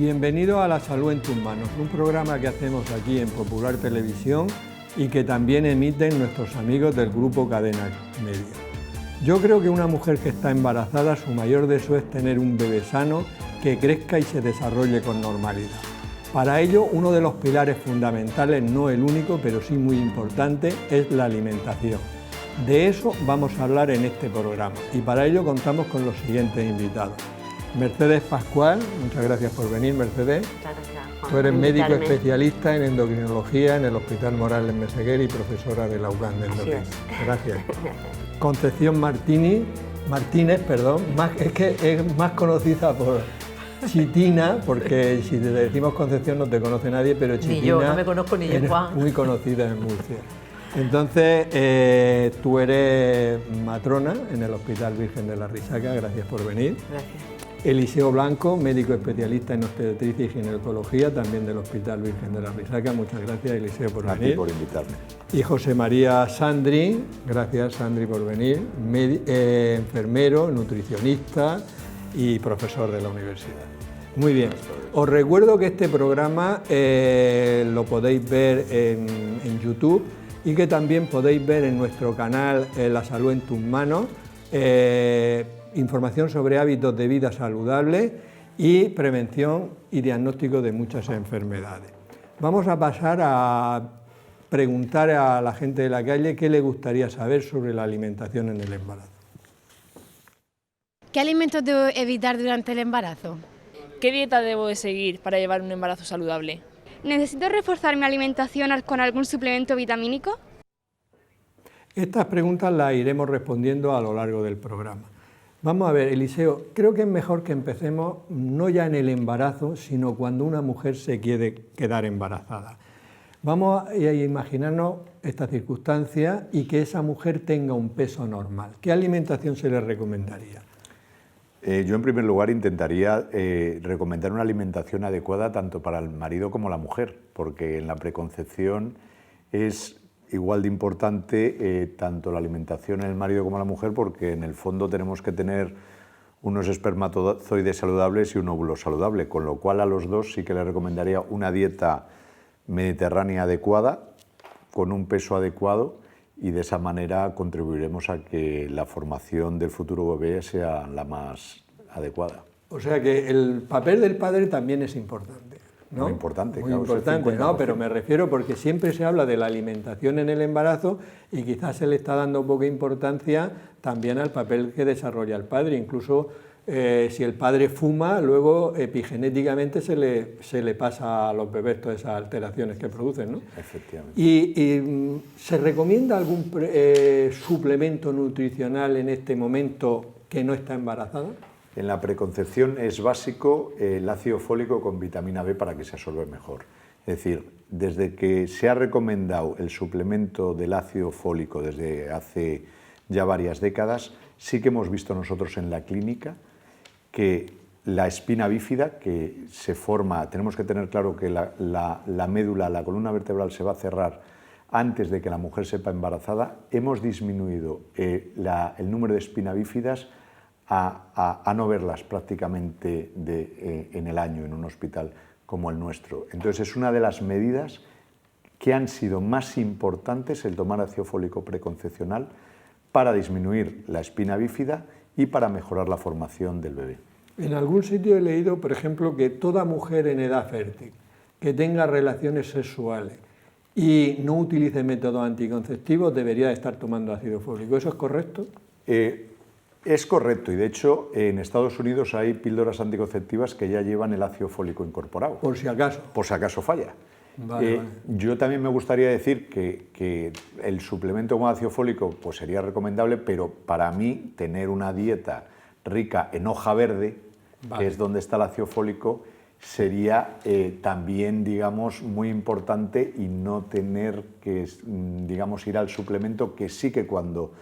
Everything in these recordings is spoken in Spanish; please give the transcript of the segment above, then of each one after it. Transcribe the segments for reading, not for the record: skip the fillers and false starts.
Bienvenido a La Salud en tus manos, un programa que hacemos aquí en Popular Televisión y que también emiten nuestros amigos del grupo Cadena Media. Yo creo que una mujer que está embarazada, su mayor deseo es tener un bebé sano que crezca y se desarrolle con normalidad. Para ello, uno de los pilares fundamentales, no el único, pero sí muy importante, es la alimentación. De eso vamos a hablar en este programa y para ello contamos con los siguientes invitados. Mercedes Pascual, muchas gracias por venir, Mercedes. Muchas gracias, Juan, Tú eres por médico invitarme. especialista en endocrinología en el Hospital Morales Meseguer y profesora de la UCAM de Así endocrinología. es. Gracias. Concepción Martínez, es que es más conocida por Chitina, porque si te decimos Concepción no te conoce nadie, pero Chitina Ni yo, no me conozco ni yo, eres Juan. muy conocida en Murcia. Entonces, tú eres matrona en el Hospital Virgen de la Risaca, gracias por venir. Gracias. Eliseo Blanco, médico especialista en obstetricia y ginecología, también del Hospital Virgen de la Risaca. Muchas gracias, Eliseo, por A ti venir. por invitarme. Y José María Sandri, gracias Sandri por venir, enfermero, nutricionista y profesor de la universidad. Muy bien, os recuerdo que este programa lo podéis ver en YouTube y que también podéis ver en nuestro canal La Salud en tus manos, información sobre hábitos de vida saludable y prevención y diagnóstico de muchas enfermedades. Vamos a pasar a preguntar a la gente de la calle qué le gustaría saber sobre la alimentación en el embarazo. ¿Qué alimentos debo evitar durante el embarazo? ¿Qué dieta debo de seguir para llevar un embarazo saludable? ¿Necesito reforzar mi alimentación con algún suplemento vitamínico? Estas preguntas las iremos respondiendo a lo largo del programa. Vamos a ver, Eliseo, creo que es mejor que empecemos no ya en el embarazo, sino cuando una mujer se quiere quedar embarazada. Vamos a imaginarnos esta circunstancia y que esa mujer tenga un peso normal. ¿Qué alimentación se le recomendaría? Yo en primer lugar intentaría recomendar una alimentación adecuada tanto para el marido como la mujer, porque en la preconcepción es igual de importante tanto la alimentación en el marido como en la mujer, porque en el fondo tenemos que tener unos espermatozoides saludables y un óvulo saludable, con lo cual a los dos sí que les recomendaría una dieta mediterránea adecuada, con un peso adecuado, y de esa manera contribuiremos a que la formación del futuro bebé sea la más adecuada. O sea que el papel del padre también es importante, ¿no? Muy importante, muy claro, importante, es el 50%. ¿no? Pero me refiero porque siempre se habla de la alimentación en el embarazo y quizás se le está dando poca importancia también al papel que desarrolla el padre. Incluso si el padre fuma, luego epigenéticamente se le pasa a los bebés todas esas alteraciones que producen, ¿no? Efectivamente. ¿Y se recomienda algún suplemento nutricional en este momento que no está embarazada? En la preconcepción es básico el ácido fólico con vitamina B para que se absorba mejor. Es decir, desde que se ha recomendado el suplemento del ácido fólico desde hace ya varias décadas, sí que hemos visto nosotros en la clínica que la espina bífida que se forma, tenemos que tener claro que la médula, la columna vertebral se va a cerrar antes de que la mujer sepa embarazada, hemos disminuido el número de espina bífidas a no verlas prácticamente en el año en un hospital como el nuestro. Entonces es una de las medidas que han sido más importantes el tomar ácido fólico preconcepcional para disminuir la espina bífida y para mejorar la formación del bebé. En algún sitio he leído, por ejemplo, que toda mujer en edad fértil que tenga relaciones sexuales y no utilice métodos anticonceptivos debería estar tomando ácido fólico. ¿Eso es correcto? Es correcto, y de hecho en Estados Unidos hay píldoras anticonceptivas que ya llevan el ácido fólico incorporado. Por si acaso. Por si acaso falla. Vale. Yo también me gustaría decir que el suplemento con ácido fólico pues sería recomendable, pero para mí tener una dieta rica en hoja verde, que es donde está el ácido fólico, sería también, digamos, muy importante y no tener que, digamos, ir al suplemento, que sí que cuando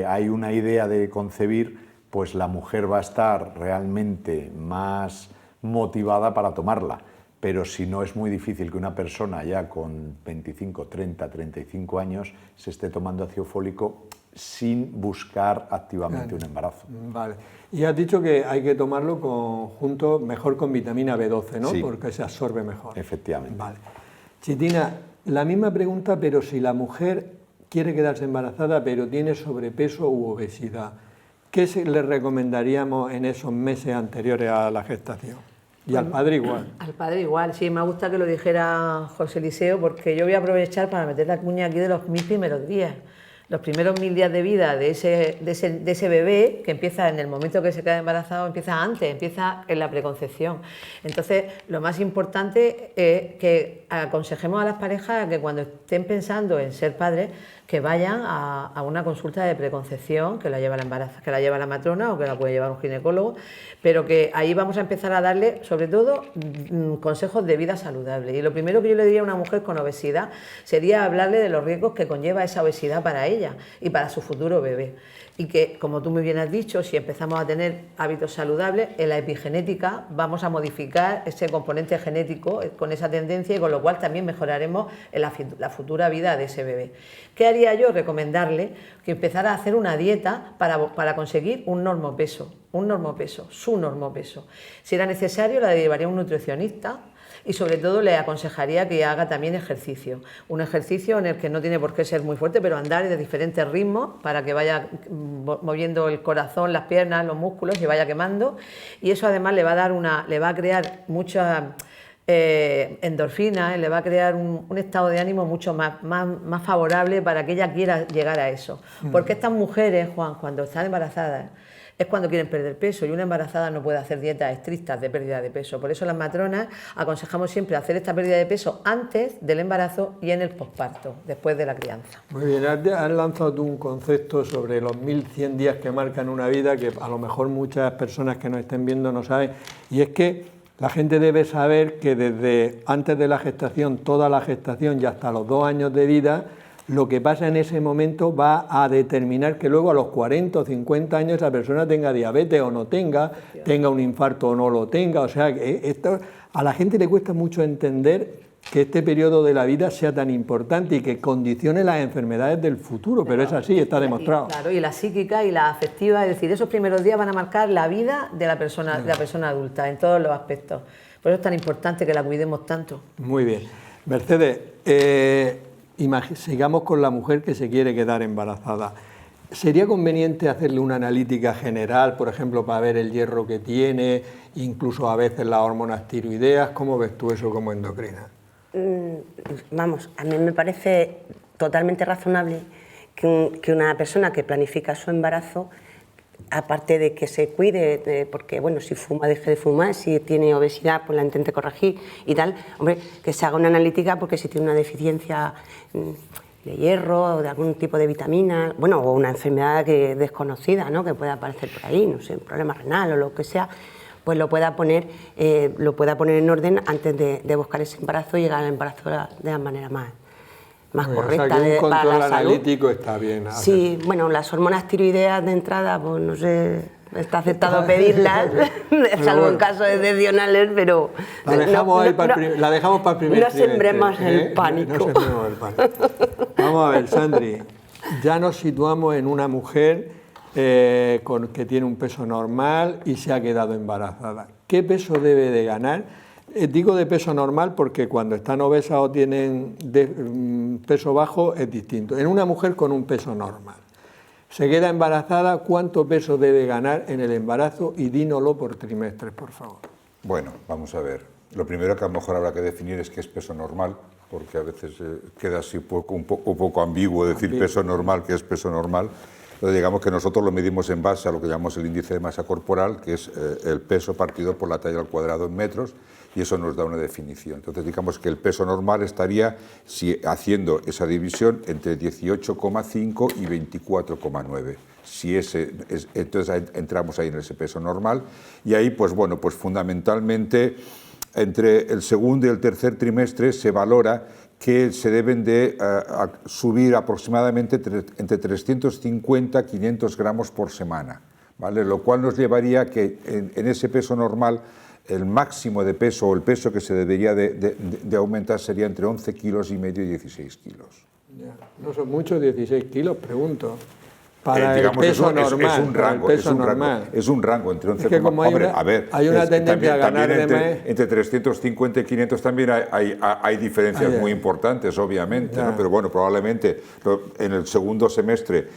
hay una idea de concebir, pues la mujer va a estar realmente más motivada para tomarla. Pero si no, es muy difícil que una persona ya con 25, 30, 35 años se esté tomando ácido fólico sin buscar activamente un embarazo. Vale. Y has dicho que hay que tomarlo junto mejor con vitamina B12, ¿no? Sí. Porque se absorbe mejor. Efectivamente. Vale. Chitina, la misma pregunta, pero si la mujer quiere quedarse embarazada, pero tiene sobrepeso u obesidad, ¿qué le recomendaríamos en esos meses anteriores a la gestación? Y al padre igual. Al padre igual, sí, me gusta que lo dijera José Eliseo, porque yo voy a aprovechar para meter la cuña aquí de los 1000 primeros días. Los primeros 1000 días de vida de ese bebé, que empieza en el momento que se queda embarazado, empieza antes, empieza en la preconcepción. Entonces, lo más importante es que aconsejemos a las parejas que cuando estén pensando en ser padres, que vayan a una consulta de preconcepción, que la lleva la matrona o que la puede llevar un ginecólogo, pero que ahí vamos a empezar a darle, sobre todo, consejos de vida saludable. Y lo primero que yo le diría a una mujer con obesidad sería hablarle de los riesgos que conlleva esa obesidad para ella y para su futuro bebé. Y que, como tú muy bien has dicho, si empezamos a tener hábitos saludables, en la epigenética vamos a modificar ese componente genético con esa tendencia y con lo cual también mejoraremos en la futura vida de ese bebé. ¿Qué haría yo? Recomendarle que empezara a hacer una dieta para conseguir un normopeso, su normopeso. Si era necesario, la llevaría a un nutricionista. Y sobre todo le aconsejaría que haga también ejercicio, un ejercicio en el que no tiene por qué ser muy fuerte, pero andar de diferentes ritmos para que vaya moviendo el corazón, las piernas, los músculos y vaya quemando, y eso además le va a crear mucha endorfina, le va a crear un estado de ánimo mucho más favorable para que ella quiera llegar a eso. Porque estas mujeres, Juan, cuando están embarazadas, es cuando quieren perder peso y una embarazada no puede hacer dietas estrictas de pérdida de peso. Por eso las matronas aconsejamos siempre hacer esta pérdida de peso antes del embarazo y en el posparto, después de la crianza. Muy bien, has lanzado tú un concepto sobre los 1100 días que marcan una vida que a lo mejor muchas personas que nos estén viendo no saben, y es que la gente debe saber que desde antes de la gestación, toda la gestación y hasta los 2 años de vida, lo que pasa en ese momento va a determinar que luego a los 40 o 50 años esa persona tenga diabetes o no tenga un infarto o no lo tenga. O sea, que esto a la gente le cuesta mucho entender que este periodo de la vida sea tan importante y que condicione las enfermedades del futuro, pero es así, está demostrado. Claro, y la psíquica y la afectiva, es decir, esos primeros días van a marcar la vida de la persona adulta en todos los aspectos. Por eso es tan importante que la cuidemos tanto. Muy bien. Mercedes, sigamos con la mujer que se quiere quedar embarazada. ¿Sería conveniente hacerle una analítica general, por ejemplo, para ver el hierro que tiene, incluso a veces las hormonas tiroideas? ¿Cómo ves tú eso como endocrina? Vamos, a mí me parece totalmente razonable que una persona que planifica su embarazo, aparte de que se cuide, porque bueno, si fuma, deje de fumar, si tiene obesidad, pues la intente corregir y tal, hombre, que se haga una analítica porque si tiene una deficiencia de hierro o de algún tipo de vitamina, bueno, o una enfermedad desconocida, ¿no?, que pueda aparecer por ahí, no sé, un problema renal o lo que sea, pues lo pueda poner en orden antes de buscar ese embarazo y llegar al embarazo de la manera más correcta. O sea, que un control para la analítico salud. está bien. Sí, bueno, las hormonas tiroideas de entrada, pues no sé, está aceptado pedirlas, salvo en casos excepcionales, pero... La dejamos para el primer No sembremos el pánico. No sembremos el pánico. Vamos a ver, Sandri, ya nos situamos en una mujer que tiene un peso normal y se ha quedado embarazada. ¿Qué peso debe de ganar? Digo de peso normal porque cuando están obesas o tienen peso bajo es distinto. En una mujer con un peso normal, se queda embarazada, ¿cuánto peso debe ganar en el embarazo? Y dínoslo por trimestres, por favor. Bueno, vamos a ver. Lo primero que a lo mejor habrá que definir es qué es peso normal, porque a veces queda así un poco ambiguo decir peso normal, qué es peso normal. Pero digamos que nosotros lo medimos en base a lo que llamamos el índice de masa corporal, que es el peso partido por la talla al cuadrado en metros, y eso nos da una definición. Entonces digamos que el peso normal estaría, haciendo esa división, entre 18,5 y 24,9. Entonces entramos ahí en ese peso normal, y ahí pues bueno, pues fundamentalmente entre el segundo y el tercer trimestre se valora que se deben de subir aproximadamente entre 350 y 500 gramos por semana, ¿vale? Lo cual nos llevaría a que en ese peso normal el máximo de peso o el peso que se debería de aumentar sería entre 11,5 kilos y 16 kilos. No son muchos 16 kilos, pregunto. Para digamos, el peso es normal, un rango, es un rango entre 11, es que como hay una tendencia a ganar de más... Entre 350 y 500 también hay diferencias muy importantes, obviamente, ¿no? Pero bueno, probablemente en el segundo semestre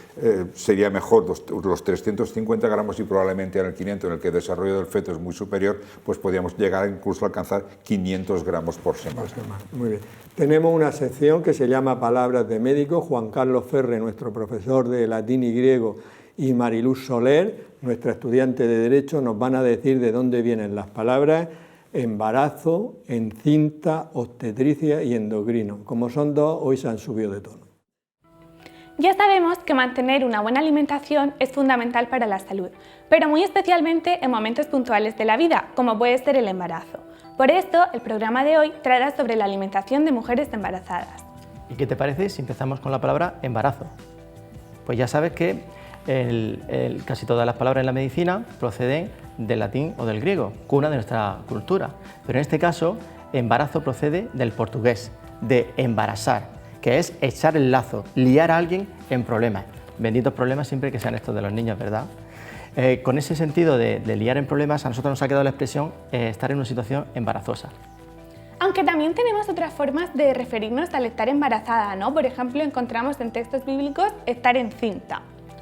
sería mejor los 350 gramos y probablemente en el 500, en el que el desarrollo del feto es muy superior, pues podríamos llegar incluso a alcanzar 500 gramos por semana. Muy bien. Tenemos una sección que se llama Palabras de Médico. Juan Carlos Ferre, nuestro profesor de latín y griego, y Mariluz Soler, nuestra estudiante de Derecho, nos van a decir de dónde vienen las palabras embarazo, encinta, obstetricia y endocrino. Como son dos, hoy se han subido de tono. Ya sabemos que mantener una buena alimentación es fundamental para la salud, pero muy especialmente en momentos puntuales de la vida, como puede ser el embarazo. Por esto, el programa de hoy tratará sobre la alimentación de mujeres embarazadas. ¿Y qué te parece si empezamos con la palabra embarazo? Pues ya sabes que casi todas las palabras en la medicina proceden del latín o del griego, cuna de nuestra cultura. Pero en este caso, embarazo procede del portugués, de embarazar, que es echar el lazo, liar a alguien en problemas. Benditos problemas siempre que sean estos de los niños, ¿verdad? Con ese sentido de liar en problemas, a nosotros nos ha quedado la expresión estar en una situación embarazosa. Aunque también tenemos otras formas de referirnos al estar embarazada, ¿no? Por ejemplo, encontramos en textos bíblicos estar encinta.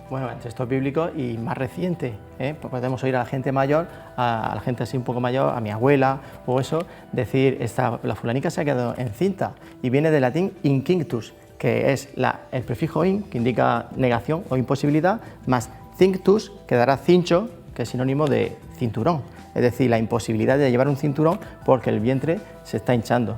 Bueno, en textos bíblicos y más reciente, pues podemos oír a la gente mayor, a la gente así un poco mayor, a mi abuela o eso, decir, la fulanica se ha quedado encinta, y viene del latín inquinctus, que es el prefijo in, que indica negación o imposibilidad, más cinctus, que dará cincho, que es sinónimo de cinturón, es decir, la imposibilidad de llevar un cinturón porque el vientre se está hinchando.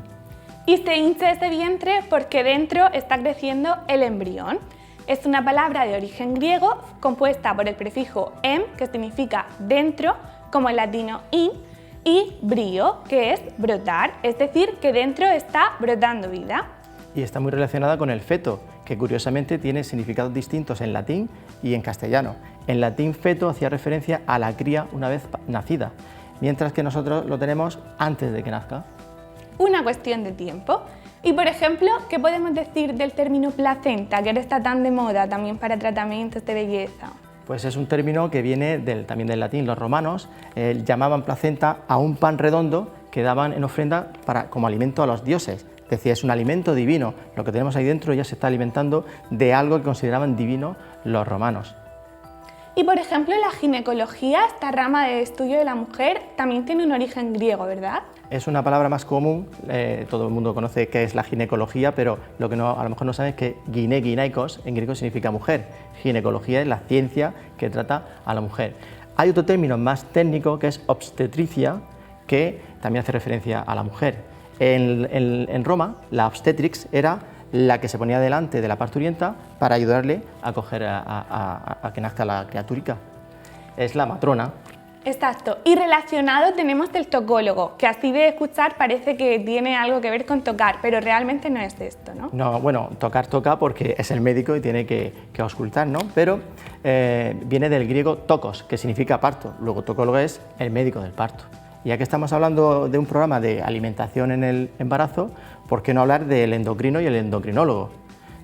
Y se hincha ese vientre porque dentro está creciendo el embrión. Es una palabra de origen griego compuesta por el prefijo em, que significa dentro, como el latino in, y brio, que es brotar, es decir, que dentro está brotando vida. Y está muy relacionada con el feto, que curiosamente tiene significados distintos en latín y en castellano. En latín, feto hacía referencia a la cría una vez nacida, mientras que nosotros lo tenemos antes de que nazca. Una cuestión de tiempo. Y por ejemplo, ¿qué podemos decir del término placenta, que ahora está tan de moda también para tratamientos de belleza? Pues es un término que viene también del latín. Los romanos llamaban placenta a un pan redondo que daban en ofrenda como alimento a los dioses. Es decir, es un alimento divino. Lo que tenemos ahí dentro ya se está alimentando de algo que consideraban divino los romanos. Y por ejemplo, la ginecología, esta rama de estudio de la mujer, también tiene un origen griego, ¿verdad? Es una palabra más común, todo el mundo conoce qué es la ginecología, pero lo que a lo mejor no saben es que gineikos en griego significa mujer. Ginecología es la ciencia que trata a la mujer. Hay otro término más técnico que es obstetricia, que también hace referencia a la mujer. En Roma, la obstetrix era la que se ponía delante de la parturienta para ayudarle a coger a que nazca la criaturica. Es la matrona. Exacto. Y relacionado tenemos el tocólogo, que así de escuchar parece que tiene algo que ver con tocar, pero realmente no es esto, ¿no? No, bueno, tocar toca porque es el médico y tiene que auscultar, ¿no? Pero viene del griego tokos, que significa parto. Luego tocólogo es el médico del parto. Y ya que estamos hablando de un programa de alimentación en el embarazo, ¿por qué no hablar del endocrino y el endocrinólogo?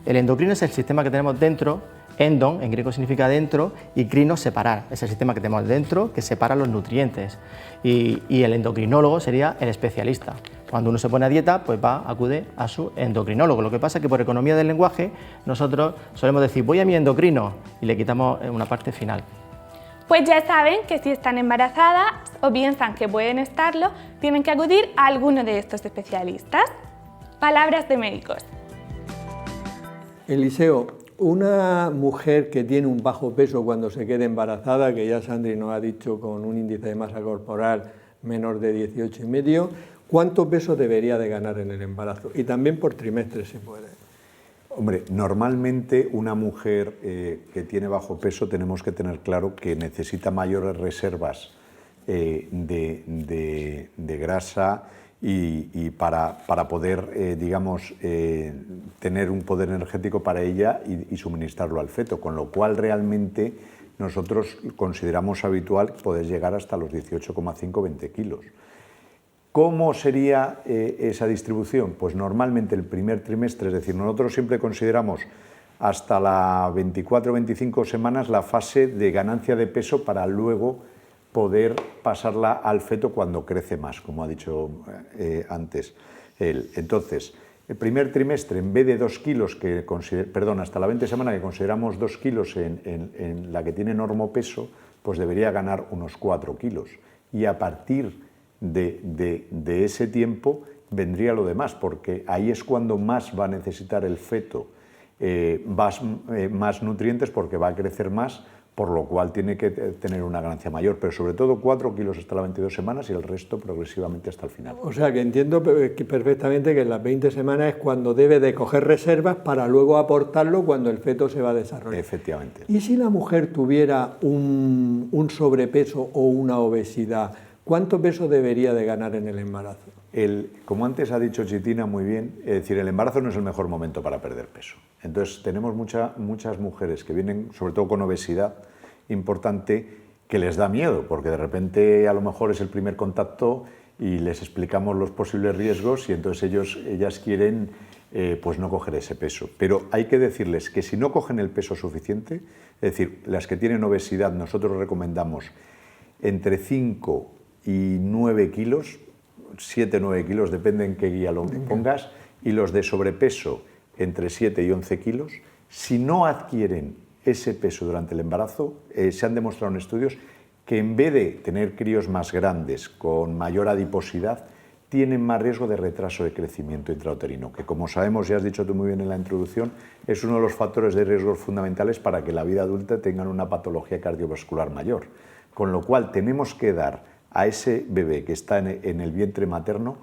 El endocrino es el sistema que tenemos dentro, endon, en griego significa dentro, y crino, separar. Es el sistema que tenemos dentro que separa los nutrientes. Y el endocrinólogo sería el especialista. Cuando uno se pone a dieta, pues acude a su endocrinólogo. Lo que pasa es que por economía del lenguaje, nosotros solemos decir, voy a mi endocrino, y le quitamos una parte final. Pues ya saben que si están embarazadas o piensan que pueden estarlo, tienen que acudir a alguno de estos especialistas. Palabras de médicos. Eliseo, una mujer que tiene un bajo peso cuando se queda embarazada, que ya Sandri nos ha dicho con un índice de masa corporal menor de 18,5, ¿cuánto peso debería de ganar en el embarazo? Y también por trimestre, si puede. Hombre, normalmente una mujer que tiene bajo peso tenemos que tener claro que necesita mayores reservas de grasa y para poder, digamos, tener un poder energético para ella y suministrarlo al feto, con lo cual realmente nosotros consideramos habitual poder llegar hasta los 18,5-20 kilos. ¿Cómo sería esa distribución? Pues normalmente el primer trimestre, es decir, nosotros siempre consideramos hasta las 24 o 25 semanas la fase de ganancia de peso para luego poder pasarla al feto cuando crece más, como ha dicho antes él. Entonces, el primer trimestre, en vez de 2 kilos, hasta la 20 semana que consideramos 2 kilos en la que tiene normopeso, pues debería ganar unos 4 kilos. Y a partir de ese tiempo vendría lo demás, porque ahí es cuando más va a necesitar el feto más nutrientes, porque va a crecer más, por lo cual tiene que tener una ganancia mayor, pero sobre todo 4 kilos hasta las 22 semanas y el resto progresivamente hasta el final. O sea que entiendo perfectamente que en las 20 semanas es cuando debe de coger reservas para luego aportarlo cuando el feto se va a desarrollar. Efectivamente. ¿Y si la mujer tuviera un sobrepeso o una obesidad, cuánto peso debería de ganar en el embarazo? Como antes ha dicho Chitina muy bien, es decir, el embarazo no es el mejor momento para perder peso. Entonces tenemos muchas mujeres que vienen, sobre todo con obesidad importante, que les da miedo, porque de repente a lo mejor es el primer contacto y les explicamos los posibles riesgos y entonces ellas quieren pues no coger ese peso. Pero hay que decirles que si no cogen el peso suficiente, es decir, las que tienen obesidad nosotros recomendamos entre 5 y 9 kilos, 7 o 9 kilos, depende en qué guía lo pongas, y los de sobrepeso entre 7 y 11 kilos, si no adquieren ese peso durante el embarazo, se han demostrado en estudios que en vez de tener críos más grandes, con mayor adiposidad, tienen más riesgo de retraso de crecimiento intrauterino, que como sabemos, ya has dicho tú muy bien en la introducción, es uno de los factores de riesgos fundamentales para que la vida adulta tengan una patología cardiovascular mayor. Con lo cual tenemos que dar a ese bebé que está en el vientre materno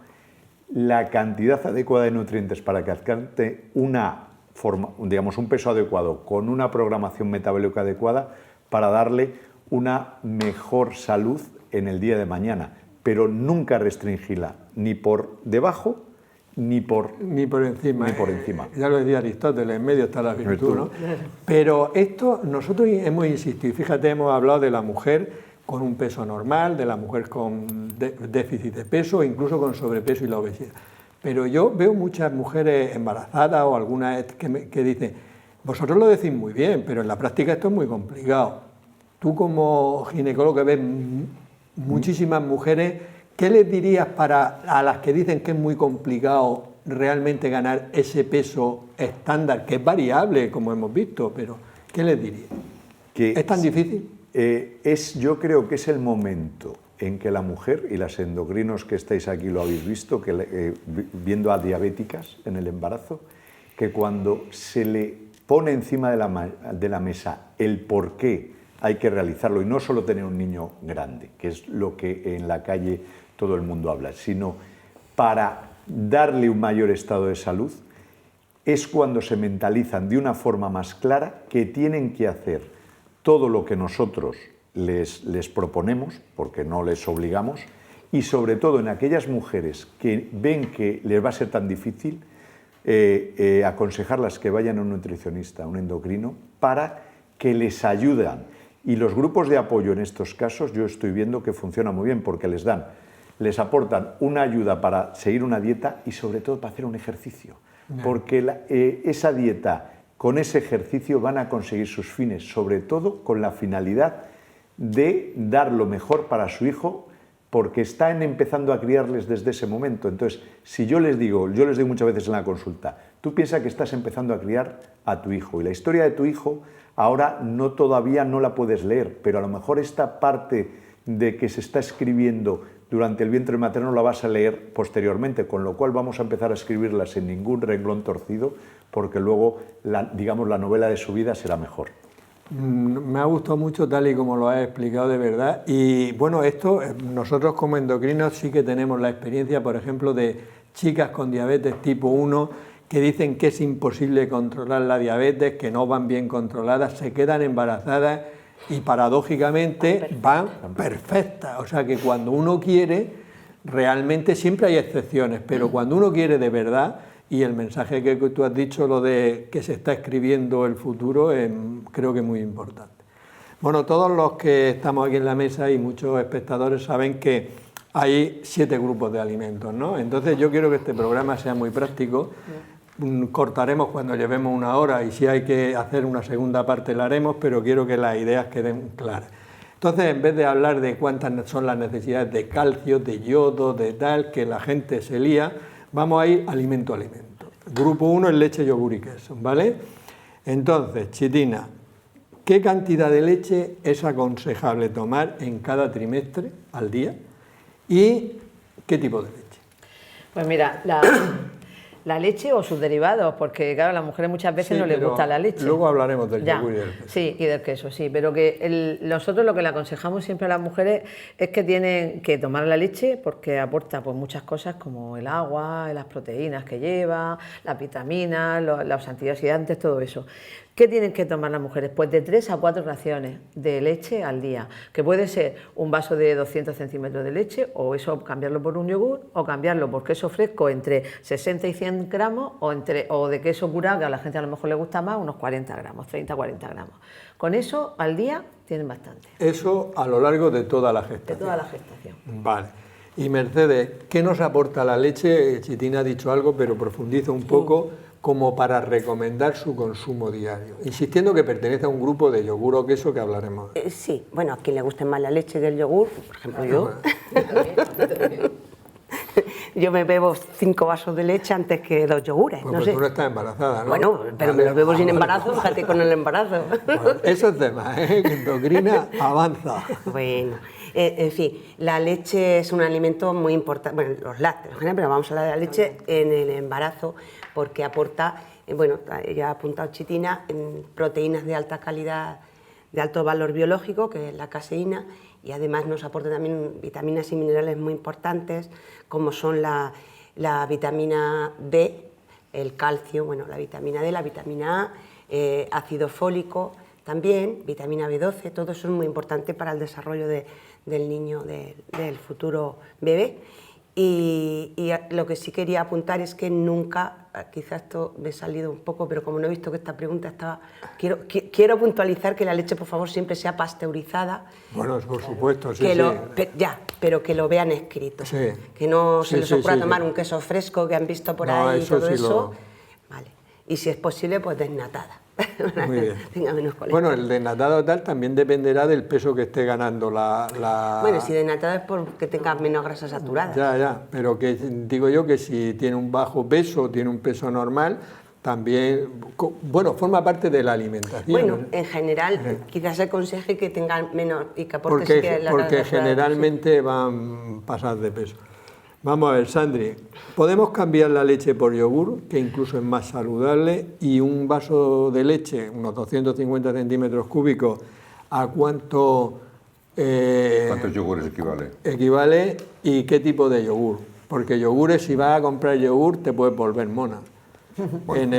la cantidad adecuada de nutrientes para que alcance un peso adecuado con una programación metabólica adecuada para darle una mejor salud en el día de mañana, pero nunca restringirla ni por debajo ni por encima. Ya lo decía Aristóteles, en medio está la virtud, ¿no? Pero esto nosotros hemos insistido, fíjate, hemos hablado de la mujer con un peso normal, de la mujer con déficit de peso, incluso con sobrepeso y la obesidad. Pero yo veo muchas mujeres embarazadas o algunas que dicen, vosotros lo decís muy bien, pero en la práctica esto es muy complicado. Tú como ginecólogo que ves muchísimas mujeres, ¿qué les dirías a las que dicen que es muy complicado realmente ganar ese peso estándar, que es variable, como hemos visto, pero ¿qué les dirías? ¿Es tan difícil? Yo creo que es el momento en que la mujer, y las endocrinos que estáis aquí lo habéis visto, viendo a diabéticas en el embarazo, que cuando se le pone encima de la mesa el por qué hay que realizarlo, y no solo tener un niño grande, que es lo que en la calle todo el mundo habla, sino para darle un mayor estado de salud, es cuando se mentalizan de una forma más clara que tienen que hacer todo lo que nosotros les proponemos, porque no les obligamos, y sobre todo en aquellas mujeres que ven que les va a ser tan difícil, aconsejarlas que vayan a un nutricionista, a un endocrino, para que les ayudan. Y los grupos de apoyo en estos casos yo estoy viendo que funcionan muy bien, porque les aportan una ayuda para seguir una dieta y sobre todo para hacer un ejercicio, porque esa dieta, con ese ejercicio van a conseguir sus fines, sobre todo con la finalidad de dar lo mejor para su hijo, porque están empezando a criarles desde ese momento. Entonces, si yo les digo muchas veces en la consulta, tú piensas que estás empezando a criar a tu hijo, y la historia de tu hijo ahora todavía no la puedes leer, pero a lo mejor esta parte de que se está escribiendo durante el vientre materno la vas a leer posteriormente, con lo cual vamos a empezar a escribirla sin ningún renglón torcido, porque luego la novela de su vida será mejor. Me ha gustado mucho tal y como lo has explicado, de verdad. Y bueno, esto nosotros como endocrinos sí que tenemos la experiencia, por ejemplo, de chicas con diabetes tipo 1 que dicen que es imposible controlar la diabetes, que no van bien controladas, se quedan embarazadas y paradójicamente van perfectas. O sea que cuando uno quiere, realmente siempre hay excepciones, pero cuando uno quiere de verdad, y el mensaje que tú has dicho, lo de que se está escribiendo el futuro, creo que es muy importante. Bueno, todos los que estamos aquí en la mesa y muchos espectadores saben que hay 7 grupos de alimentos, ¿no? Entonces yo quiero que este programa sea muy práctico, cortaremos cuando llevemos 1 hora y si hay que hacer una segunda parte la haremos, pero quiero que las ideas queden claras. Entonces, en vez de hablar de cuántas son las necesidades de calcio, de yodo, de tal, que la gente se lía, vamos a ir alimento a alimento. Grupo 1 es leche, yogur y queso, ¿vale? Entonces, Chitina, ¿qué cantidad de leche es aconsejable tomar en cada trimestre al día? ¿Y qué tipo de leche? Pues mira, la leche o sus derivados, porque claro, a las mujeres muchas veces no les gusta la leche. Luego hablaremos del yogur y del queso. Sí, y del queso, sí, pero que nosotros lo que le aconsejamos siempre a las mujeres es que tienen que tomar la leche porque aporta pues, muchas cosas como el agua, las proteínas que lleva, las vitaminas, los antioxidantes, todo eso. ¿Qué tienen que tomar las mujeres? Pues de 3 a 4 raciones de leche al día, que puede ser un vaso de 200 centímetros de leche o eso cambiarlo por un yogur o cambiarlo por queso fresco entre 60 y 100 gramos o de queso curado, que a la gente a lo mejor le gusta más, unos 40 gramos, 30-40 gramos. Con eso al día tienen bastante. Eso a lo largo de toda la gestación. De toda la gestación. Vale. Y Mercedes, ¿qué nos aporta la leche? Chitina ha dicho algo, pero profundiza un poco como para recomendar su consumo diario, insistiendo que pertenece a un grupo de yogur o queso que hablaremos. Sí, bueno, a quien le guste más la leche que el yogur, por ejemplo yo. Yo me bebo 5 vasos de leche antes que 2 yogures. Pues no sé. Tú no estás embarazada, ¿no? Bueno, pero me los bebo sin embarazo, fíjate con el embarazo. Bueno, esos temas, que endocrina avanza. Bueno, en fin, la leche es un alimento muy importante, bueno, los lácteos en general, pero vamos a hablar de la leche en el embarazo porque aporta, bueno, ya ha apuntado Chitina, proteínas de alta calidad, de alto valor biológico, que es la caseína, y además nos aporta también vitaminas y minerales muy importantes, como son la vitamina D, el calcio, bueno, la vitamina D, la vitamina A, ácido fólico también, vitamina B12, todo eso es muy importante para el desarrollo del niño, del futuro bebé. Y lo que sí quería apuntar es que nunca, quizás esto me he salido un poco, pero como no he visto que esta pregunta estaba... Quiero puntualizar que la leche, por favor, siempre sea pasteurizada. Bueno, por supuesto, sí, pero que lo vean escrito. Sí. Que no se les ocurra tomar un queso fresco que han visto por ahí y todo eso. Vale. Y si es posible, pues desnatada. Muy bien. Tenga menos colesterol. Bueno, el desnatado tal también dependerá del peso que esté ganando la... Bueno, si desnatado es porque tenga menos grasa saturada. Ya, pero que digo yo que si tiene un bajo peso, tiene un peso normal, también, bueno, forma parte de la alimentación. Bueno, en general, quizás se aconseje que tengan menos y que aporten porque generalmente van pasadas de peso. Vamos a ver, Sandri, ¿podemos cambiar la leche por yogur, que incluso es más saludable, y un vaso de leche, unos 250 centímetros cúbicos, a cuántos yogures equivale? Equivale, y qué tipo de yogur? Porque yogures, si vas a comprar yogur, te puedes volver mona. Bueno.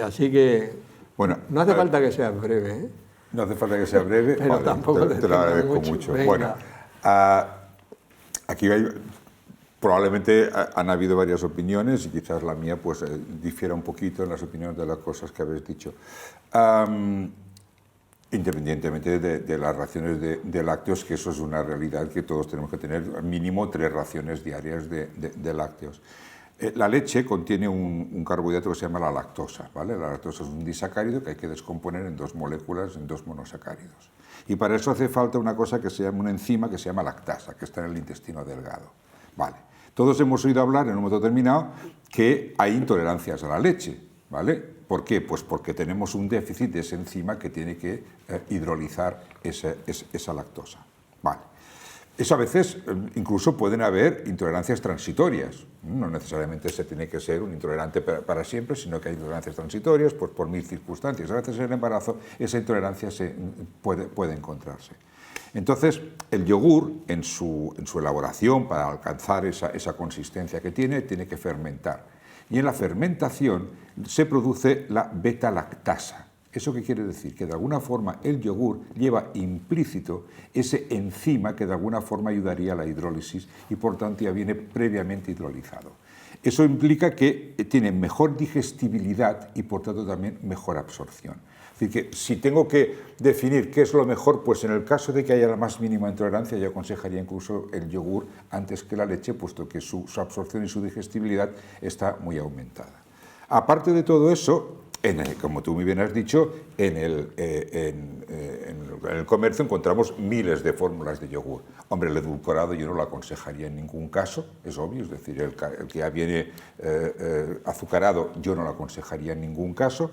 Así que bueno, no hace falta que seas breve, ¿eh? No hace falta que sea breve, pero vale, tampoco te lo agradezco mucho. Bueno, aquí probablemente han habido varias opiniones y quizás la mía pues difiera un poquito en las opiniones de las cosas que habéis dicho. Independientemente de las raciones de lácteos, que eso es una realidad que todos tenemos que tener mínimo 3 raciones diarias de lácteos. La leche contiene un carbohidrato que se llama la lactosa, ¿vale? La lactosa es un disacárido que hay que descomponer en 2 moléculas, en 2 monosacáridos. Y para eso hace falta una cosa que se llama una enzima que se llama lactasa, que está en el intestino delgado. Vale. Todos hemos oído hablar en un momento determinado que hay intolerancias a la leche, ¿vale? ¿Por qué? Pues porque tenemos un déficit de esa enzima que tiene que hidrolizar esa lactosa. Vale. Eso a veces incluso pueden haber intolerancias transitorias. No necesariamente se tiene que ser un intolerante para siempre, sino que hay intolerancias transitorias pues, por 1000 circunstancias. A veces en el embarazo esa intolerancia puede encontrarse. Entonces, el yogur, en su elaboración, para alcanzar esa consistencia que tiene que fermentar. Y en la fermentación se produce la beta-lactasa. ¿Eso qué quiere decir? Que de alguna forma el yogur lleva implícito ese enzima que de alguna forma ayudaría a la hidrólisis y por tanto ya viene previamente hidrolizado. Eso implica que tiene mejor digestibilidad y por tanto también mejor absorción. Es decir, que si tengo que definir qué es lo mejor, pues en el caso de que haya la más mínima intolerancia, yo aconsejaría incluso el yogur antes que la leche, puesto que su absorción y su digestibilidad está muy aumentada. Aparte de todo eso, como tú muy bien has dicho, en el comercio encontramos miles de fórmulas de yogur. Hombre, el edulcorado yo no lo aconsejaría en ningún caso, es obvio, es decir, el que ya viene azucarado yo no lo aconsejaría en ningún caso,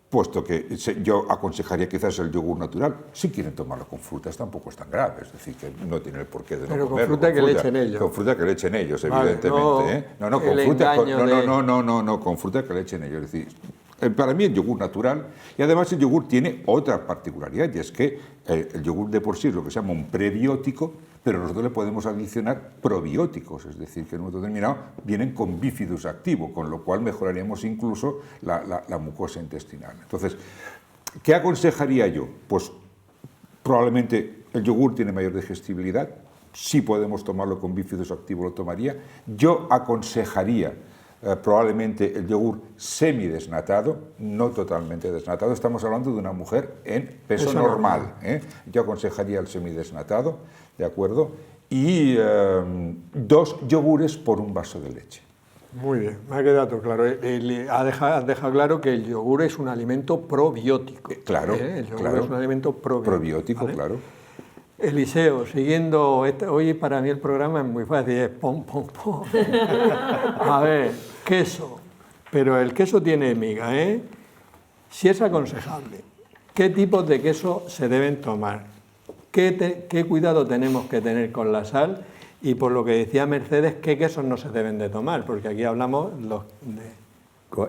puesto que yo aconsejaría quizás el yogur natural. Si quieren tomarlo con frutas tampoco es tan grave, es decir, que no tiene el porqué de no comerlo. Pero con fruta que le echen ellos. Con fruta que le echen ellos, vale, evidentemente. No, con fruta, con fruta que le echen ellos. Es decir, para mí el yogur natural, y además el yogur tiene otra particularidad, y es que el yogur de por sí es lo que se llama un prebiótico, pero nosotros le podemos adicionar probióticos, es decir, que en un momento determinado vienen con bifidus activo, con lo cual mejoraríamos incluso la mucosa intestinal. Entonces, ¿qué aconsejaría yo? Pues probablemente el yogur tiene mayor digestibilidad, si podemos tomarlo con bifidus activo lo tomaría. Yo aconsejaría probablemente el yogur semidesnatado, no totalmente desnatado. Estamos hablando de una mujer en peso normal. Yo aconsejaría el semidesnatado, ¿de acuerdo? Y 2 yogures por un vaso de leche. Muy bien, me ha quedado claro. Has dejado claro que el yogur es un alimento probiótico. Claro, el yogur claro. es un alimento probiótico. ¿Vale? Claro. Eliseo, siguiendo, hoy para mí el programa es muy fácil, es pom, pom, pom. A ver, queso, pero el queso tiene miga, ¿eh? Si es aconsejable, ¿qué tipos de queso se deben tomar? ¿Qué cuidado tenemos que tener con la sal? Y por lo que decía Mercedes, ¿qué quesos no se deben de tomar? Porque aquí hablamos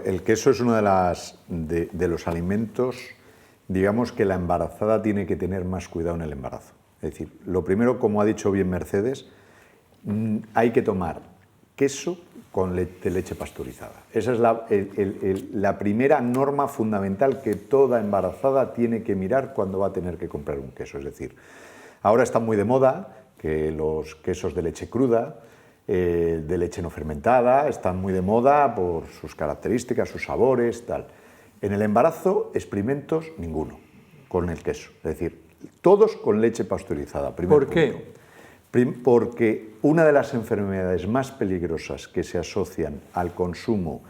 El queso es uno de los alimentos, digamos, que la embarazada tiene que tener más cuidado en el embarazo. Es decir, lo primero, como ha dicho bien Mercedes, hay que tomar queso con leche pasteurizada. Esa es la primera norma fundamental que toda embarazada tiene que mirar cuando va a tener que comprar un queso. Es decir, ahora está muy de moda que los quesos de leche cruda, de leche no fermentada, están muy de moda por sus características, sus sabores, tal. En el embarazo, experimentos ninguno con el queso. Es decir, todos con leche pasteurizada. ¿Por qué? Porque una de las enfermedades más peligrosas que se asocian al consumo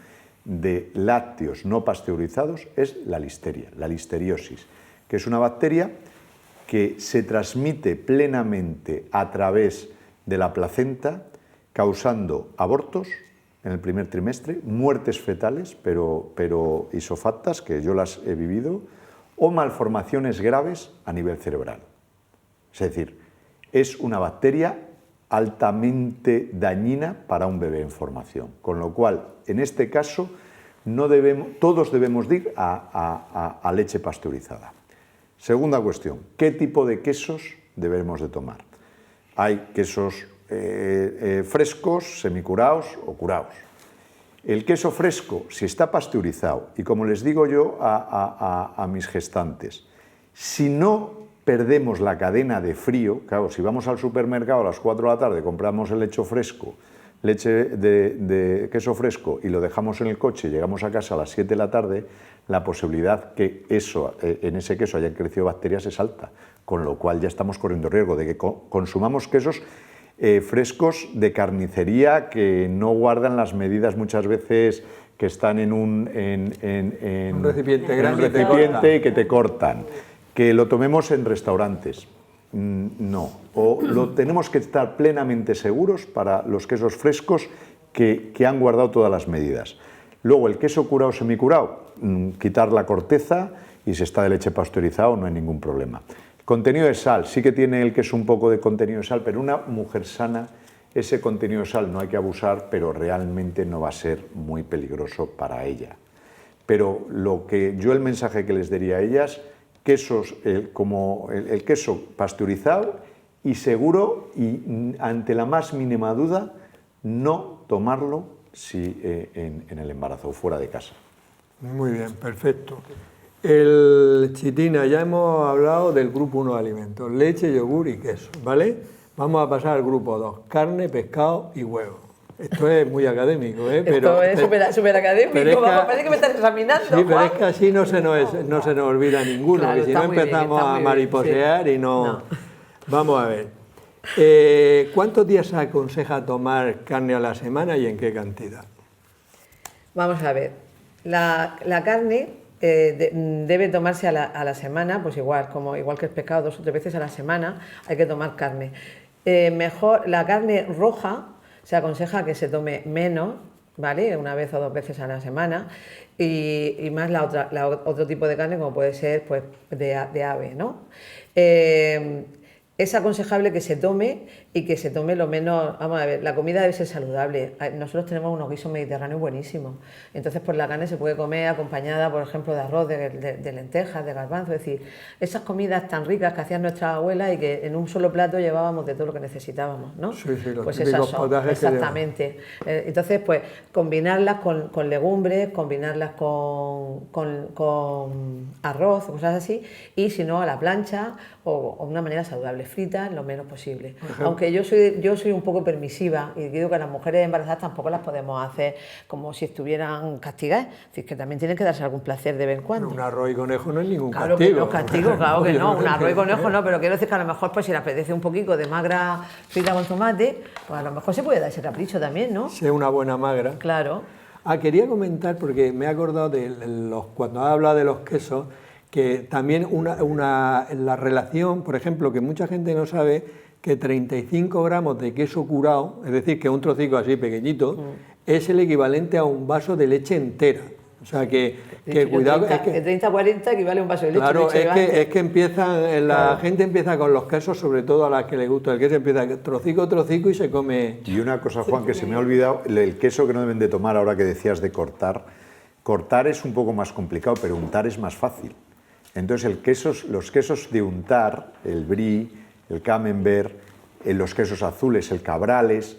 de lácteos no pasteurizados es la listeria, la listeriosis, que es una bacteria que se transmite plenamente a través de la placenta, causando abortos en el primer trimestre, muertes fetales, pero isofactas, que yo las he vivido, o malformaciones graves a nivel cerebral. Es decir, es una bacteria altamente dañina para un bebé en formación, con lo cual, en este caso, todos debemos ir a leche pasteurizada. Segunda cuestión, ¿qué tipo de quesos debemos de tomar? Hay quesos frescos, semicurados o curados. El queso fresco, si está pasteurizado, y como les digo yo a mis gestantes, si no perdemos la cadena de frío, claro, si vamos al supermercado a las 4 de la tarde, compramos el leche de queso fresco y lo dejamos en el coche y llegamos a casa a las 7 de la tarde, la posibilidad que en ese queso hayan crecido bacterias es alta, con lo cual ya estamos corriendo riesgo de que consumamos quesos frescos de carnicería que no guardan las medidas muchas veces, que están en un recipiente grande y que te cortan. Que lo tomemos en restaurantes, no. O lo tenemos que estar plenamente seguros para los quesos frescos que han guardado todas las medidas. Luego el queso curado o semicurado, quitar la corteza, y si está de leche pasteurizado no hay ningún problema. Contenido de sal, sí que tiene el queso un poco de contenido de sal, pero una mujer sana, ese contenido de sal no hay que abusar, pero realmente no va a ser muy peligroso para ella. Pero el mensaje que les daría a ellas, quesos como el queso pasteurizado y seguro, y ante la más mínima duda, no tomarlo en el embarazo o fuera de casa. Muy bien, perfecto. Chitina, ya hemos hablado del grupo 1 de alimentos, leche, yogur y queso, ¿vale? Vamos a pasar al grupo 2, carne, pescado y huevo. Esto es muy académico, ¿eh? Esto es súper académico, parece que me estás examinando. Sí, pero es que así no se nos olvida ninguno, claro, que si no empezamos a mariposear bien, sí. Y no. Vamos a ver, ¿cuántos días se aconseja tomar carne a la semana y en qué cantidad? Vamos a ver, La carne debe tomarse a la semana, pues igual que el pescado, 2 o 3 veces a la semana hay que tomar carne. Mejor la carne roja se aconseja que se tome menos, ¿vale? 1 vez o 2 veces a la semana, y más otro tipo de carne, como puede ser pues de ave, ¿no? Es aconsejable que se tome y que se tome lo menos. Vamos a ver, la comida debe ser saludable. Nosotros tenemos unos guisos mediterráneos buenísimos. Entonces, pues la carne se puede comer acompañada, por ejemplo, de arroz, de lentejas, de garbanzos. Es decir, esas comidas tan ricas que hacían nuestras abuelas y que en un solo plato llevábamos de todo lo que necesitábamos, ¿no? Sí, los pues típicos esas son, potajes exactamente. Entonces, pues combinarlas con legumbres, combinarlas con arroz, cosas así, y si no, a la plancha o una manera saludable, frita lo menos posible. Aunque yo soy un poco permisiva y digo que a las mujeres embarazadas tampoco las podemos hacer como si estuvieran castigadas, es decir, que también tienen que darse algún placer de vez en cuando. Un arroz y conejo no es ningún castigo. Que no, castigo, claro que no, un arroz y conejo no, pero quiero decir que a lo mejor pues si le apetece un poquito de magra frita con tomate, pues a lo mejor se puede dar ese capricho también, ¿no? Sí, una buena magra. Claro. Quería comentar, porque me he acordado de cuando has hablado de los quesos, que también la relación, por ejemplo, que mucha gente no sabe, que 35 gramos de queso curado, es decir, que un trocico así pequeñito, es el equivalente a un vaso de leche entera. O sea que cuidado. 30-40 equivale a un vaso de leche. Claro, es que la gente empieza con los quesos, sobre todo a las que les gusta el queso, empieza trocico y se come. Y una cosa, Juan, que se me ha olvidado, el queso que no deben de tomar ahora que decías de cortar. Cortar es un poco más complicado, pero untar es más fácil. Entonces los quesos de untar, el brie, el camembert, los quesos azules, el cabrales,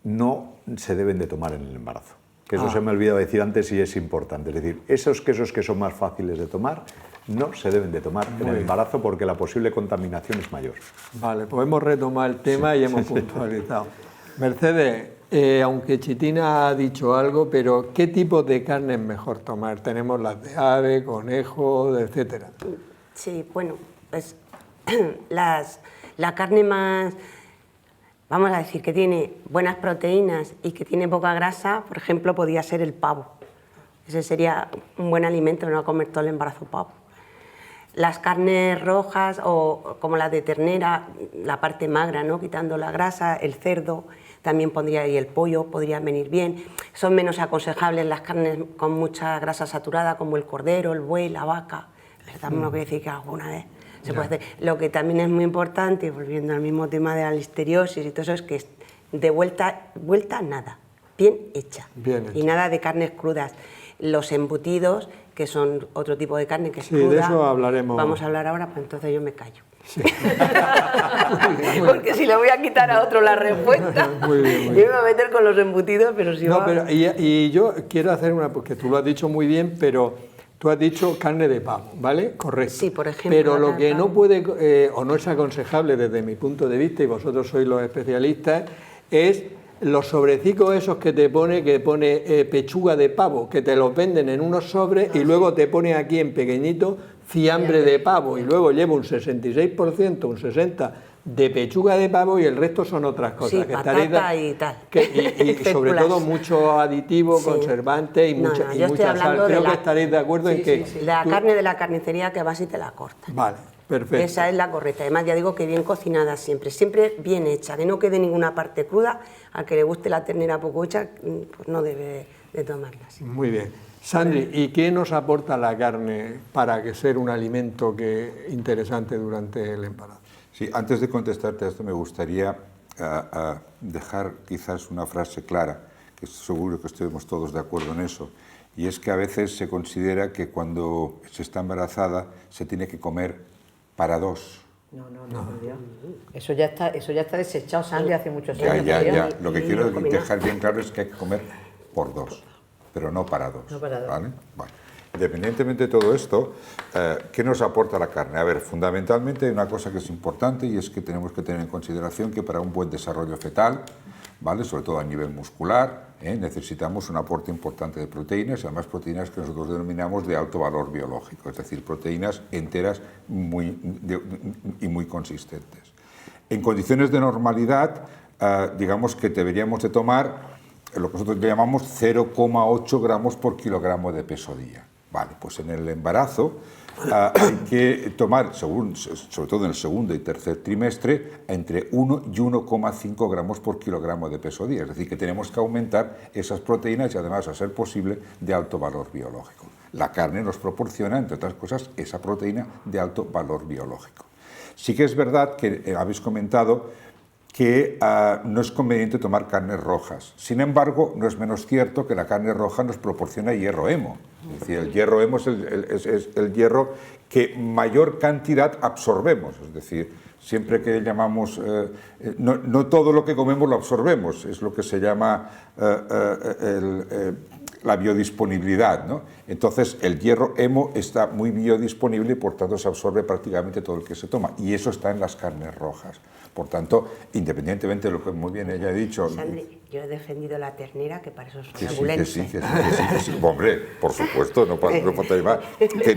no se deben de tomar en el embarazo. Que eso se me ha olvidado decir antes y es importante. Es decir, esos quesos que son más fáciles de tomar, no se deben de tomar en el embarazo porque la posible contaminación es mayor. Vale, pues hemos retomado el tema y hemos puntualizado. Mercedes, aunque Chitina ha dicho algo, pero ¿qué tipo de carne es mejor tomar? Tenemos las de ave, conejo, etcétera. Sí, bueno, pues la carne más, vamos a decir, que tiene buenas proteínas y que tiene poca grasa, por ejemplo, podría ser el pavo. Ese sería un buen alimento, no comer todo el embarazo pavo. Las carnes rojas, o como las de ternera, la parte magra, ¿no? Quitando la grasa, el cerdo, también y el pollo podrían venir bien. Son menos aconsejables las carnes con mucha grasa saturada, como el cordero, el buey, la vaca. Pero también no quiere decir que alguna vez se puede hacer. Lo que también es muy importante, volviendo al mismo tema de la listeriosis y todo eso, es que de vuelta nada, bien hecha. Y nada de carnes crudas. Los embutidos, que son otro tipo de carne que es cruda. De eso hablaremos. Vamos a hablar ahora, pues entonces yo me callo. Sí. Porque si le voy a quitar a otro la respuesta, yo me voy a meter con los embutidos, pero si y yo quiero hacer porque tú lo has dicho muy bien, pero tú has dicho carne de pavo, ¿vale? Correcto. Sí, por ejemplo. Pero lo que no puede, o no es aconsejable desde mi punto de vista, y vosotros sois los especialistas, es los sobrecicos esos que pone pechuga de pavo, que te los venden en unos sobres y luego te pone aquí en pequeñito fiambre de pavo y luego lleva un 66%, un 60% de pechuga de pavo y el resto son otras cosas. Sí, patata y tal. Y sobre todo mucho aditivo, conservante y mucha sal. Creo que estaréis de acuerdo en que... La carne de la carnicería que vas y te la cortas. Vale, perfecto. Esa es la correcta. Además, ya digo que bien cocinada siempre bien hecha, que no quede ninguna parte cruda. Al que le guste la ternera poco hecha, pues no debe de tomarla. Sí. Muy bien. Sandri, ¿y qué nos aporta la carne para que sea un alimento interesante durante el embarazo? Sí, antes de contestarte a esto me gustaría dejar quizás una frase clara, que seguro que estemos todos de acuerdo en eso, y es que a veces se considera que cuando se está embarazada se tiene que comer para dos. No. Eso ya está desechado, Sandri, hace muchos años. Ya. Lo que quiero dejar bien claro es que hay que comer por dos, pero no para dos. No para dos. ¿Vale? Bueno. Independientemente de todo esto, ¿qué nos aporta la carne? A ver, fundamentalmente hay una cosa que es importante y es que tenemos que tener en consideración que para un buen desarrollo fetal, ¿vale? Sobre todo a nivel muscular, necesitamos un aporte importante de proteínas, y además proteínas que nosotros denominamos de alto valor biológico, es decir, proteínas enteras y muy consistentes. En condiciones de normalidad, digamos que deberíamos de tomar lo que nosotros llamamos 0,8 gramos por kilogramo de peso día. Vale, pues en el embarazo hay que tomar, sobre todo en el segundo y tercer trimestre, entre 1 y 1,5 gramos por kilogramo de peso día. Es decir, que tenemos que aumentar esas proteínas y además, a ser posible, de alto valor biológico. La carne nos proporciona, entre otras cosas, esa proteína de alto valor biológico. Sí que es verdad que habéis comentado que no es conveniente tomar carnes rojas. Sin embargo, no es menos cierto que la carne roja nos proporciona hierro hemo. Es decir, el hierro hemo es el hierro que mayor cantidad absorbemos. Es decir, siempre que llamamos... no todo lo que comemos lo absorbemos, es lo que se llama la biodisponibilidad, ¿no? Entonces, el hierro hemo está muy biodisponible y, por tanto, se absorbe prácticamente todo el que se toma. Y eso está en las carnes rojas. Por tanto, independientemente de lo que muy bien ella ha dicho... Sandri, yo he defendido la ternera, que para eso es que abulense. sí. Hombre, por supuesto, no faltaría más. Que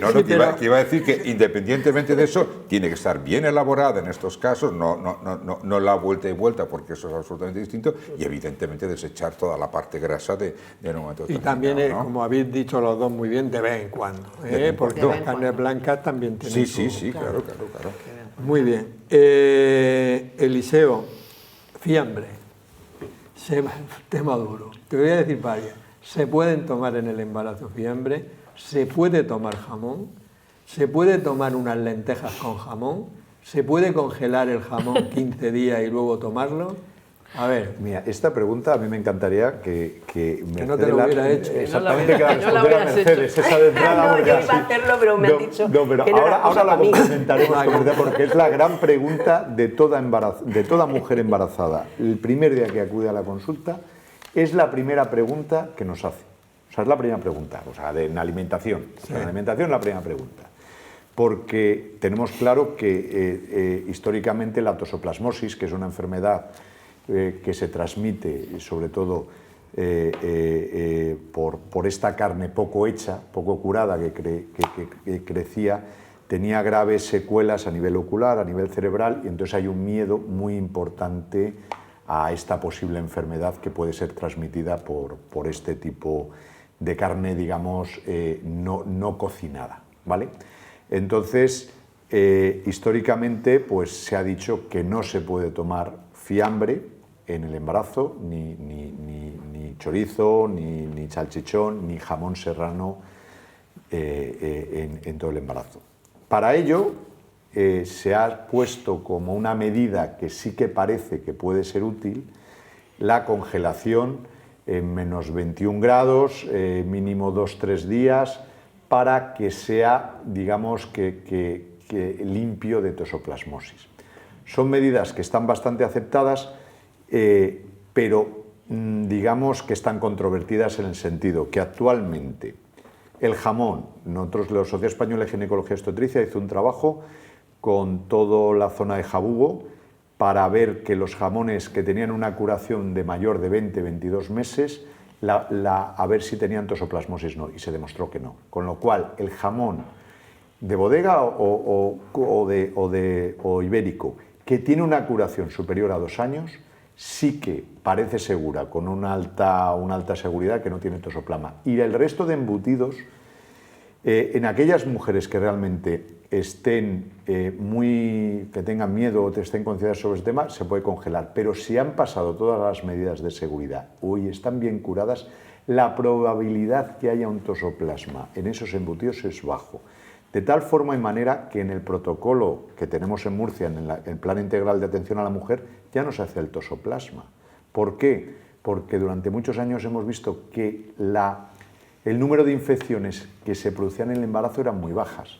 iba a decir que, independientemente de eso, tiene que estar bien elaborada en estos casos, no la vuelta y vuelta, porque eso es absolutamente distinto, y evidentemente desechar toda la parte grasa de un momento y también, ¿no? Como habéis dicho los dos muy bien, de vez en cuando, porque las carnes blancas también tienen Sí, claro. Muy bien. Eliseo, fiambre, tema duro. Te voy a decir varias. Se pueden tomar en el embarazo fiambre, se puede tomar jamón, se puede tomar unas lentejas con jamón, se puede congelar el jamón 15 días y luego tomarlo. A ver. Mira, esta pregunta a mí me encantaría que no te lo hubiera hecho. Exactamente, que la respondiera Mercedes, esa de entrada. No, yo iba a hacerlo, pero me han dicho pero que no era ahora la para mí. complementaremos, porque es la gran pregunta de toda mujer embarazada. El primer día que acude a la consulta es la primera pregunta que nos hace. O sea, es la primera pregunta, en alimentación. Sí. En alimentación es la primera pregunta. Porque tenemos claro que históricamente la toxoplasmosis, que es una enfermedad que se transmite sobre todo por esta carne poco hecha, poco curada que crecía, tenía graves secuelas a nivel ocular, a nivel cerebral, y entonces hay un miedo muy importante a esta posible enfermedad que puede ser transmitida por este tipo de carne, digamos, no cocinada, ¿vale? Entonces, históricamente, pues se ha dicho que no se puede tomar fiambre en el embarazo, ni chorizo, ni salchichón, ni jamón serrano en todo el embarazo. Para ello se ha puesto como una medida que sí que parece que puede ser útil la congelación en menos 21 grados, mínimo 2-3 días, para que sea, digamos, que limpio de toxoplasmosis. Son medidas que están bastante aceptadas, pero digamos que están controvertidas en el sentido que actualmente el jamón, nosotros la Sociedad Española de Ginecología y Obstetricia hizo un trabajo con toda la zona de Jabugo para ver que los jamones que tenían una curación de mayor de 20-22 meses, a ver si tenían toxoplasmosis no, y se demostró que no. Con lo cual, el jamón de bodega o ibérico, que tiene una curación superior a 2 años, sí que parece segura, con una alta seguridad, que no tiene toxoplasma. Y el resto de embutidos, en aquellas mujeres que realmente que tengan miedo o estén concienciadas sobre este tema, se puede congelar. Pero si han pasado todas las medidas de seguridad y están bien curadas, la probabilidad que haya un toxoplasma en esos embutidos es bajo. De tal forma y manera que en el protocolo que tenemos en Murcia, en el Plan Integral de Atención a la Mujer, ya no se hace el toxoplasma. ¿Por qué? Porque durante muchos años hemos visto que el número de infecciones que se producían en el embarazo eran muy bajas,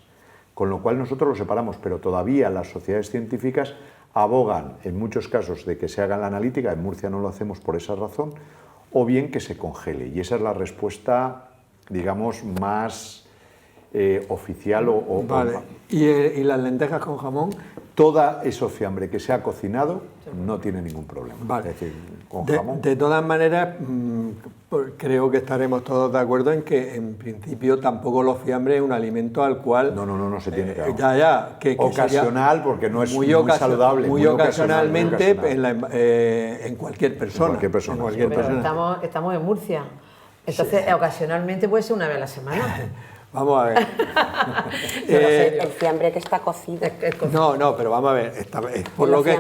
con lo cual nosotros lo separamos, pero todavía las sociedades científicas abogan en muchos casos de que se haga la analítica, en Murcia no lo hacemos por esa razón, o bien que se congele, y esa es la respuesta, digamos, más oficial Vale. ¿Y las lentejas con jamón? toda esa fiambre que se ha cocinado no tiene ningún problema. Vale. Es decir, con jamón. De todas maneras, creo que estaremos todos de acuerdo en que en principio tampoco los fiambres es un alimento al cual... No se tiene que... que ocasional, porque no es muy saludable. Muy ocasionalmente en cualquier persona. En cualquier persona. Pero estamos en Murcia. Entonces, ocasionalmente puede ser una vez a la semana. Vamos a ver. El fiambre que está cocido. No, pero vamos a ver. Es por lo que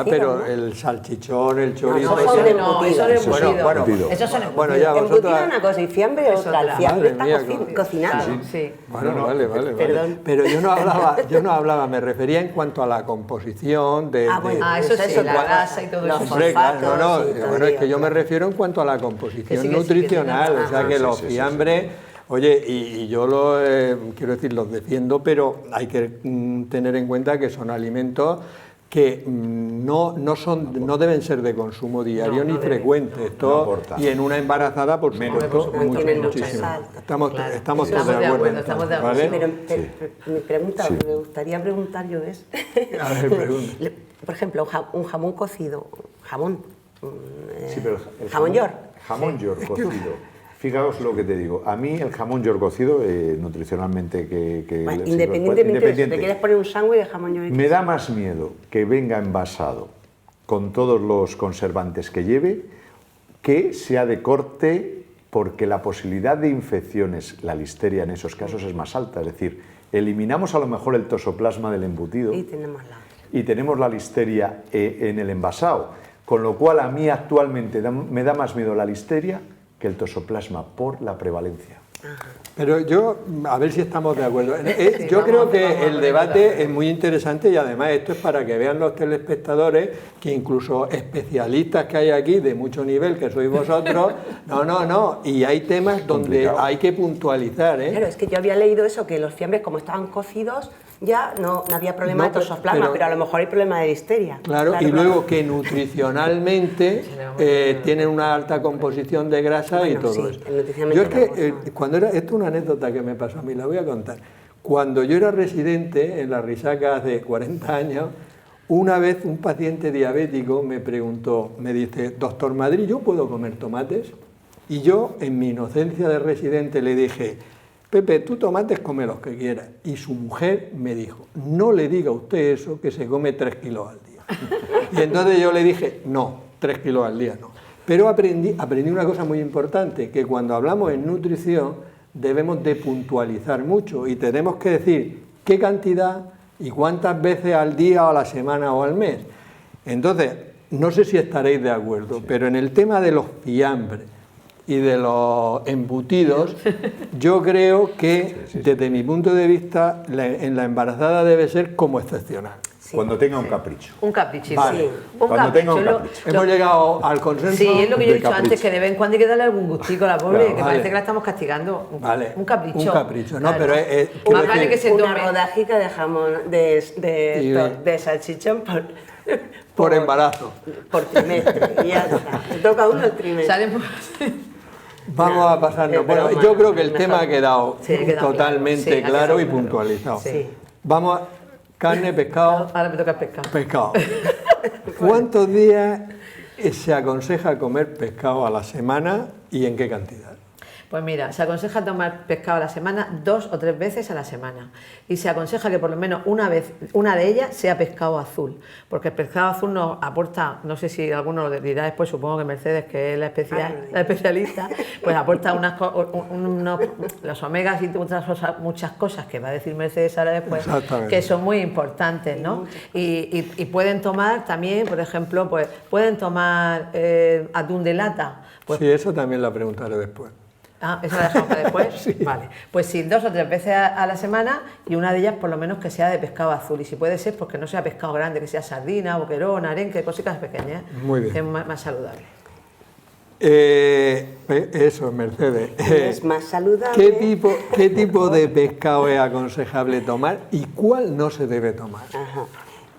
pero ¿no? el salchichón, el chorizo. Eso son embutidos. Esos son bueno, ya vosotros. Embutido una cosa y fiambre otra. El fiambre está cocinado. Sí. Bueno, vale. Pero yo no hablaba, me refería en cuanto a la composición de. Eso sí, la grasa y todo eso. Bueno, es que yo me refiero en cuanto a la composición nutricional, o sea que los fiambres. Oye, y yo quiero decir, los defiendo, pero hay que tener en cuenta que son alimentos que no deben ser de consumo diario ni frecuente. Esto, y en una embarazada, por supuesto, muchísimo. Estamos todos de acuerdo. ¿Vale? Pero mi pregunta, me gustaría preguntar yo es... A ver, pregunta. Por ejemplo, un jamón cocido, jamón york. Jamón york cocido. Fijaos lo que te digo. A mí el jamón york cocido, nutricionalmente... Independientemente, si te quieres poner un sándwich de jamón york... Me da más miedo que venga envasado con todos los conservantes que lleve, que sea de corte, porque la posibilidad de infecciones, la listeria en esos casos es más alta. Es decir, eliminamos a lo mejor el toxoplasma del embutido y tenemos la listeria en el envasado. Con lo cual a mí actualmente me da más miedo la listeria que el toxoplasma por la prevalencia. Pero yo, a ver si estamos de acuerdo. Yo creo que el debate es muy interesante y además esto es para que vean los telespectadores que incluso especialistas que hay aquí de mucho nivel, que sois vosotros, y hay temas donde hay que puntualizar. Claro, es que yo había leído eso, que los fiambres como estaban cocidos ya no había problema de toxoplasma, pero a lo mejor hay problema de listeria. Claro, y luego que nutricionalmente tienen una alta composición de grasa y todo eso. Yo es que esto es una anécdota que me pasó a mí, la voy a contar. Cuando yo era residente en la Risaca hace 40 años, una vez un paciente diabético me dice, doctor Madrid, ¿yo puedo comer tomates? Y yo, en mi inocencia de residente, le dije, Pepe, tú tomates come los que quieras. Y su mujer me dijo, no le diga a usted eso, que se come 3 kilos al día. Y entonces yo le dije, no, 3 kilos al día no. Pero aprendí una cosa muy importante, que cuando hablamos en nutrición debemos de puntualizar mucho y tenemos que decir qué cantidad y cuántas veces al día o a la semana o al mes. Entonces, no sé si estaréis de acuerdo, pero en el tema de los fiambres y de los embutidos, yo creo que desde mi punto de vista en la embarazada debe ser como excepcional. Cuando tenga un capricho. Un caprichito. Vale. Cuando tenga un capricho. Hemos llegado al consenso. Sí, es lo que yo he dicho antes, que de vez en cuando hay que darle algún gustico a la pobre, que parece que la estamos castigando. Un capricho. Un capricho, no, claro. Pero más vale que se tome una rodajica de jamón, de salchichón por embarazo. Por trimestre. Y ya está. Le toca a uno el trimestre. Vamos a pasarnos. Bueno, yo creo que el tema ha quedado totalmente claro y puntualizado. Sí. Vamos a... Carne, pescado. Ahora me toca el pescado. Pescado. ¿Cuántos días se aconseja comer pescado a la semana y en qué cantidad? Pues mira, se aconseja tomar pescado a la semana 2 o 3 veces a la semana y se aconseja que por lo menos una de ellas sea pescado azul, porque el pescado azul nos aporta, no sé si alguno lo dirá después, supongo que Mercedes, que es la especialista, pues aporta los omegas y muchas cosas que va a decir Mercedes ahora después, que son muy importantes, ¿no? Y pueden tomar también, por ejemplo, pues pueden tomar atún de lata. Pues, sí, eso también lo preguntaré después. Ah, ¿eso la dejamos para después? Sí. Vale, pues sí, 2 o 3 veces a la semana y una de ellas por lo menos que sea de pescado azul y si puede ser, pues que no sea pescado grande, que sea sardina, boquerón, arenque, cositas pequeñas. Muy bien. Que es más saludable. Eso, Mercedes. Es más saludable. ¿Qué tipo de pescado es aconsejable tomar y cuál no se debe tomar? Ajá.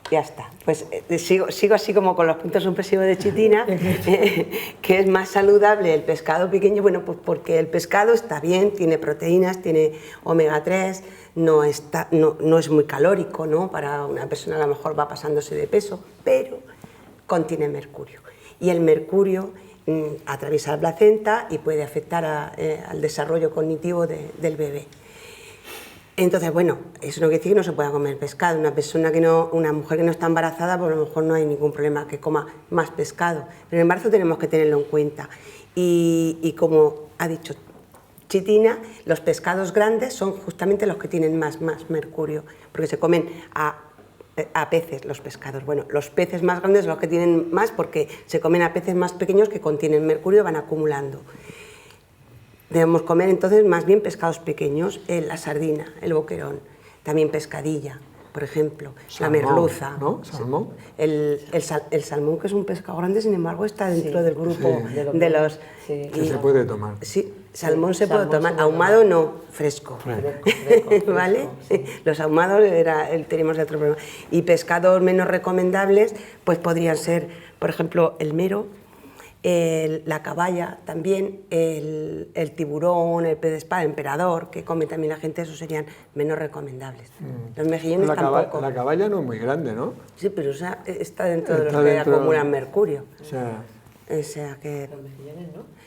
Ya está. Pues sigo así como con los puntos supresivos de Chitina, que es más saludable el pescado pequeño, bueno, pues porque el pescado está bien, tiene proteínas, tiene omega 3, no es muy calórico, ¿no? Para una persona a lo mejor va pasándose de peso, pero contiene mercurio. Y el mercurio atraviesa la placenta y puede afectar al desarrollo cognitivo del bebé. Entonces, bueno, eso no quiere decir que no se pueda comer pescado. Una mujer que no está embarazada, pues a lo mejor no hay ningún problema que coma más pescado. Pero en el embarazo tenemos que tenerlo en cuenta. Y como ha dicho Chitina, los pescados grandes son justamente los que tienen más mercurio, porque se comen a peces los pescados. Bueno, los peces más grandes son los que tienen más porque se comen a peces más pequeños que contienen mercurio y van acumulando. Debemos comer entonces más bien pescados pequeños, la sardina, el boquerón, también pescadilla, por ejemplo, salmón, la merluza, ¿no? ¿Salmón? El salmón, que es un pescado grande, sin embargo está dentro del grupo de los... Sí, que se puede tomar. Sí, salmón se puede tomar, ahumado no, fresco. Fresco, ¿vale? Sí. Los ahumados teníamos otro problema. Y pescados menos recomendables, pues podrían ser, por ejemplo, el mero, la caballa también, el tiburón, el pez de espada, el emperador, que come también la gente, esos serían menos recomendables. Los mejillones tampoco. La caballa no es muy grande, ¿no? Sí, pero está dentro de los que acumulan mercurio. O sea que... Los mejillones, ¿no?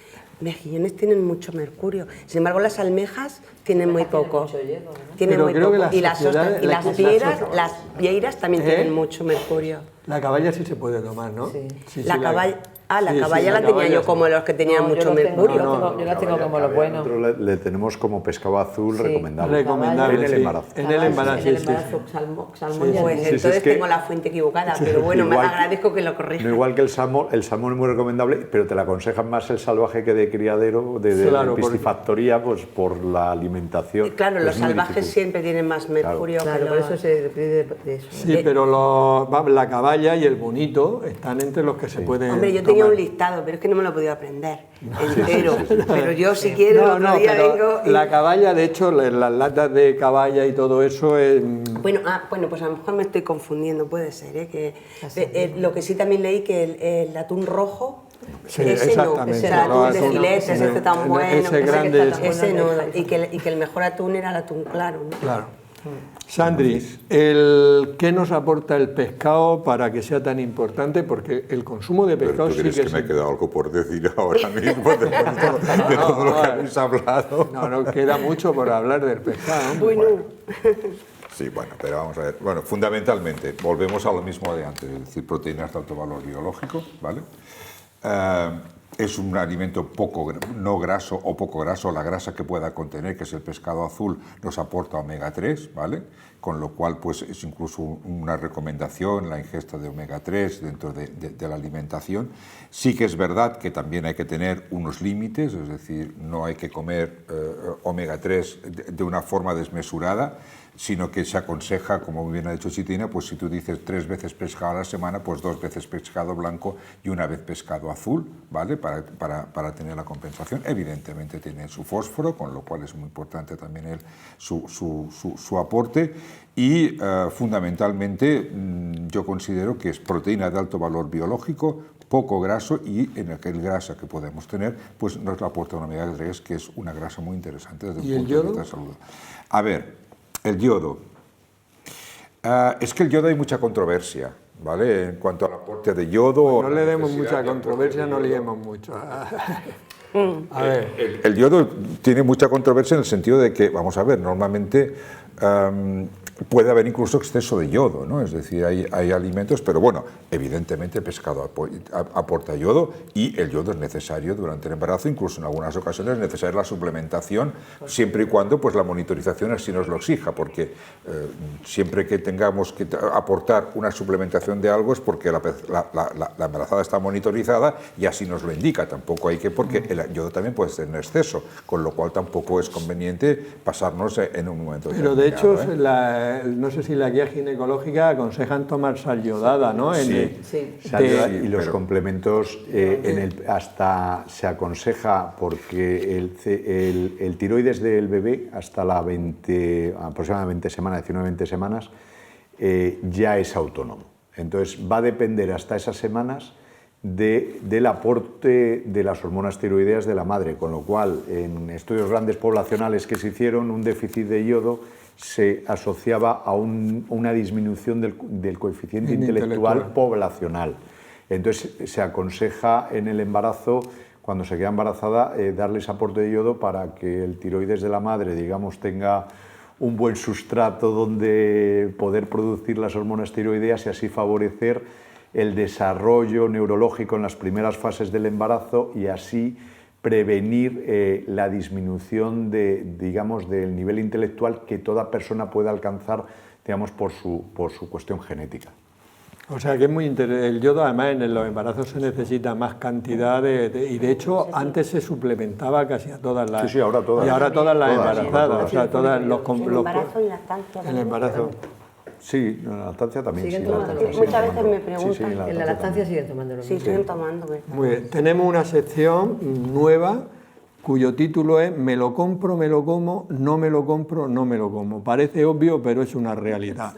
Mejillones tienen mucho mercurio. Sin embargo, las almejas tienen muy poco. Mucho hierro, ¿no? Tienen pero muy creo poco. Que y las vieiras también tienen mucho mercurio. La caballa sí se puede tomar, ¿no? Sí. La caballa la tenía yo como los que tenían mucho mercurio. Yo la tengo como los buenos. Nosotros le tenemos como pescado azul recomendable. Recomendable, en el embarazo. En el embarazo, salmón. Pues entonces tengo la fuente equivocada, pero bueno, me agradezco que lo corrija. No igual que el salmón es muy recomendable, pero te la aconsejan más el salvaje que de criadero, de piscifactoría, pues por la alimentación. Claro, los salvajes siempre tienen más mercurio. Claro, por eso se pide de eso. Sí, pero la caballa y el bonito están entre los que se pueden. Hombre, yo tenía un listado, pero es que no me lo he podido aprender entero. Pero yo si quiero otro día vengo. La caballa, de hecho, las latas de caballa y todo eso es... Bueno, pues a lo mejor me estoy confundiendo, puede ser, que lo que sí también leí que el atún rojo. Sí, ese exactamente. Ese atún de filetes, ese tan bueno. Ese grande. Ese no, y que el mejor atún era el atún claro, ¿no? Claro. Sandris, ¿qué nos aporta el pescado para que sea tan importante? Porque el consumo de pescado sí que me ha quedado algo por decir ahora mismo de todo lo que habéis hablado. No, queda mucho por hablar del pescado. Bueno. Sí, bueno, pero vamos a ver. Bueno, fundamentalmente, volvemos a lo mismo de antes, es decir, proteínas de alto valor biológico, ¿vale? Es un alimento no graso o poco graso. La grasa que pueda contener, que es el pescado azul, nos aporta omega 3, ¿vale? Con lo cual pues es incluso una recomendación la ingesta de omega 3 dentro de la alimentación. Sí que es verdad que también hay que tener unos límites, es decir, no hay que comer omega 3 de una forma desmesurada, sino que se aconseja, como muy bien ha dicho Chitina, pues si tú dices 3 veces pescado a la semana, pues 2 veces pescado blanco y 1 vez pescado azul, ¿vale? Para tener la compensación. Evidentemente tiene su fósforo, con lo cual es muy importante también su aporte. Y fundamentalmente yo considero que es proteína de alto valor biológico, poco graso, y en aquel grasa que podemos tener, pues nos la aporta una omega 3, que es una grasa muy interesante desde un punto de vista de salud. A ver, el yodo. Es que el yodo hay mucha controversia, ¿vale? En cuanto al aporte de yodo... Pues no le demos mucha controversia, no liemos mucho. A ver. El yodo tiene mucha controversia en el sentido de que, vamos a ver, normalmente puede haber incluso exceso de yodo, ¿no? Es decir, hay alimentos, pero bueno, evidentemente el pescado aporta yodo y el yodo es necesario durante el embarazo, incluso en algunas ocasiones es necesaria la suplementación, siempre y cuando pues la monitorización así nos lo exija, porque siempre que tengamos que aportar una suplementación de algo es porque la embarazada está monitorizada y así nos lo indica, tampoco hay que, porque el yodo también puede ser en exceso, con lo cual tampoco es conveniente pasarnos en un momento determinado. Pero de hecho, no sé si la guía ginecológica aconsejan tomar sal yodada, ¿no? Sí, sal yodada, y los complementos hasta se aconseja, porque el tiroides del bebé hasta aproximadamente 19-20 semanas ya es autónomo. Entonces va a depender hasta esas semanas del aporte de las hormonas tiroideas de la madre, con lo cual en estudios grandes poblacionales que se hicieron, un déficit de yodo se asociaba a una disminución del coeficiente intelectual poblacional. Entonces se aconseja en el embarazo, cuando se queda embarazada, darles aporte de yodo para que el tiroides de la madre, digamos, tenga un buen sustrato donde poder producir las hormonas tiroideas y así favorecer el desarrollo neurológico en las primeras fases del embarazo y así prevenir la disminución digamos, del nivel intelectual que toda persona puede alcanzar, digamos, por su cuestión genética. O sea que es muy interesante. El yodo, además, en los embarazos se necesita más cantidad y de hecho antes se suplementaba casi a todas las... Sí, sí, ahora todas. Y ahora todas las embarazadas, o sea, todas los... El embarazo y lactancia. El embarazo. Sí, en la lactancia también. ¿Siguen Sí, tomando? Muchas veces me preguntan. Sí, En la lactancia siguen tomando lo mismo. Sí, siguen tomando. Muy bien. Tenemos una sección nueva cuyo título es Me lo compro, me lo como, no me lo compro, no me lo como. Parece obvio, pero es una realidad.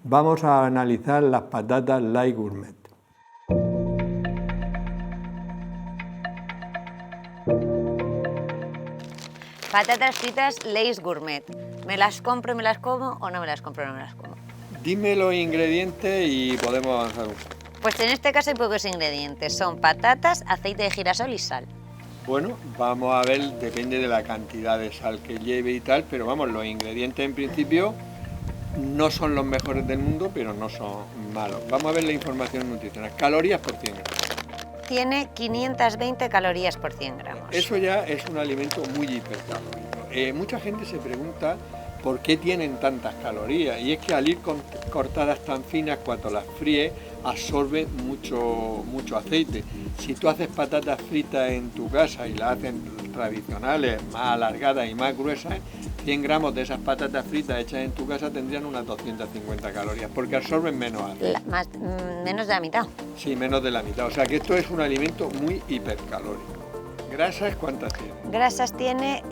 Vamos a analizar las patatas Light Gourmet. Patatas fritas Lay's Gourmet. ¿Me las compro y me las como o no me las compro y no me las como? Dime los ingredientes y podemos avanzar un poco. Pues en este caso hay pocos ingredientes. Son patatas, aceite de girasol y sal. Bueno, vamos a ver, depende de la cantidad de sal que lleve y tal, pero vamos, los ingredientes en principio no son los mejores del mundo, pero no son malos. Vamos a ver la información nutricional. Calorías por 100 gramos. Tiene 520 calorías por 100 gramos. Eso ya es un alimento muy hipercalórico. Mucha gente se pregunta por qué tienen tantas calorías, y es que al ir cortadas tan finas, cuando las fríes, absorben mucho aceite. Si tú haces patatas fritas en tu casa y las haces tradicionales, más alargadas y más gruesas, 100 gramos de esas patatas fritas hechas en tu casa tendrían unas 250 calorías, porque absorben menos aceite. Menos de la mitad. Sí, menos de la mitad. O sea que esto es un alimento muy hipercalórico. ¿Grasas cuántas tiene? Grasas tiene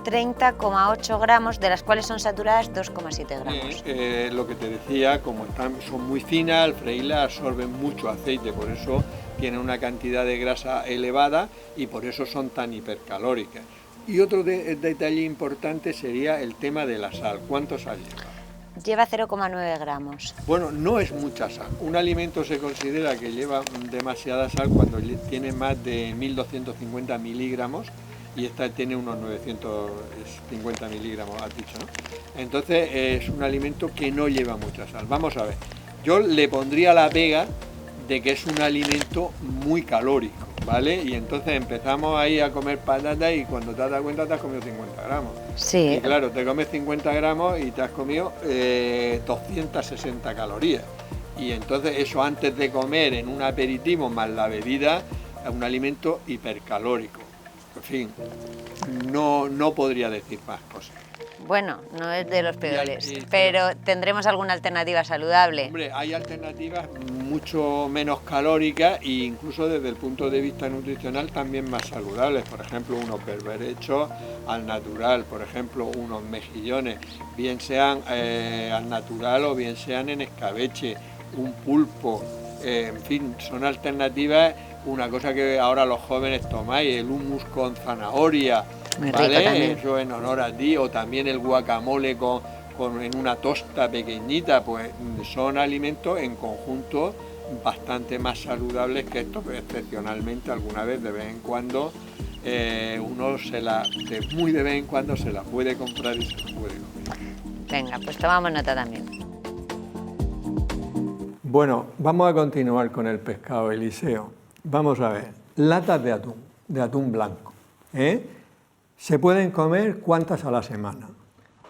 30,8 gramos, de las cuales son saturadas 2,7 gramos. Lo que te decía, como son muy finas, al freírlas absorben mucho aceite, por eso tienen una cantidad de grasa elevada y por eso son tan hipercalóricas. Y otro detalle importante sería el tema de la sal. ¿Cuánto sal lleva? Lleva 0,9 gramos. Bueno, no es mucha sal. Un alimento se considera que lleva demasiada sal cuando tiene más de 1250 miligramos y esta tiene unos 950 miligramos, has dicho, ¿no? Entonces es un alimento que no lleva mucha sal. Vamos a ver, yo le pondría la pega de que es un alimento muy calórico, ¿vale? Y entonces empezamos ahí a comer patatas y cuando te das cuenta te has comido 50 gramos. Sí. Y claro, te comes 50 gramos y te has comido 260 calorías. Y entonces eso antes de comer en un aperitivo más la bebida es un alimento hipercalórico. En fin, no podría decir más cosas. Bueno, no es de los peores, pero ¿tendremos alguna alternativa saludable? Hombre, hay alternativas mucho menos calóricas e incluso desde el punto de vista nutricional también más saludables. Por ejemplo, unos berberechos al natural, por ejemplo, unos mejillones, bien sean al natural o bien sean en escabeche, un pulpo, en fin, son alternativas. Una cosa que ahora los jóvenes tomáis, el hummus con zanahoria, ¿vale? Eso en honor a ti, o también el guacamole en una tosta pequeñita, pues son alimentos en conjunto bastante más saludables que estos, pero excepcionalmente alguna vez, de vez en cuando, muy de vez en cuando se la puede comprar y se la puede comer. Venga, pues tomamos nota también. Bueno, vamos a continuar con el pescado, Eliseo. Vamos a ver, latas de atún blanco. ¿Se pueden comer cuántas a la semana?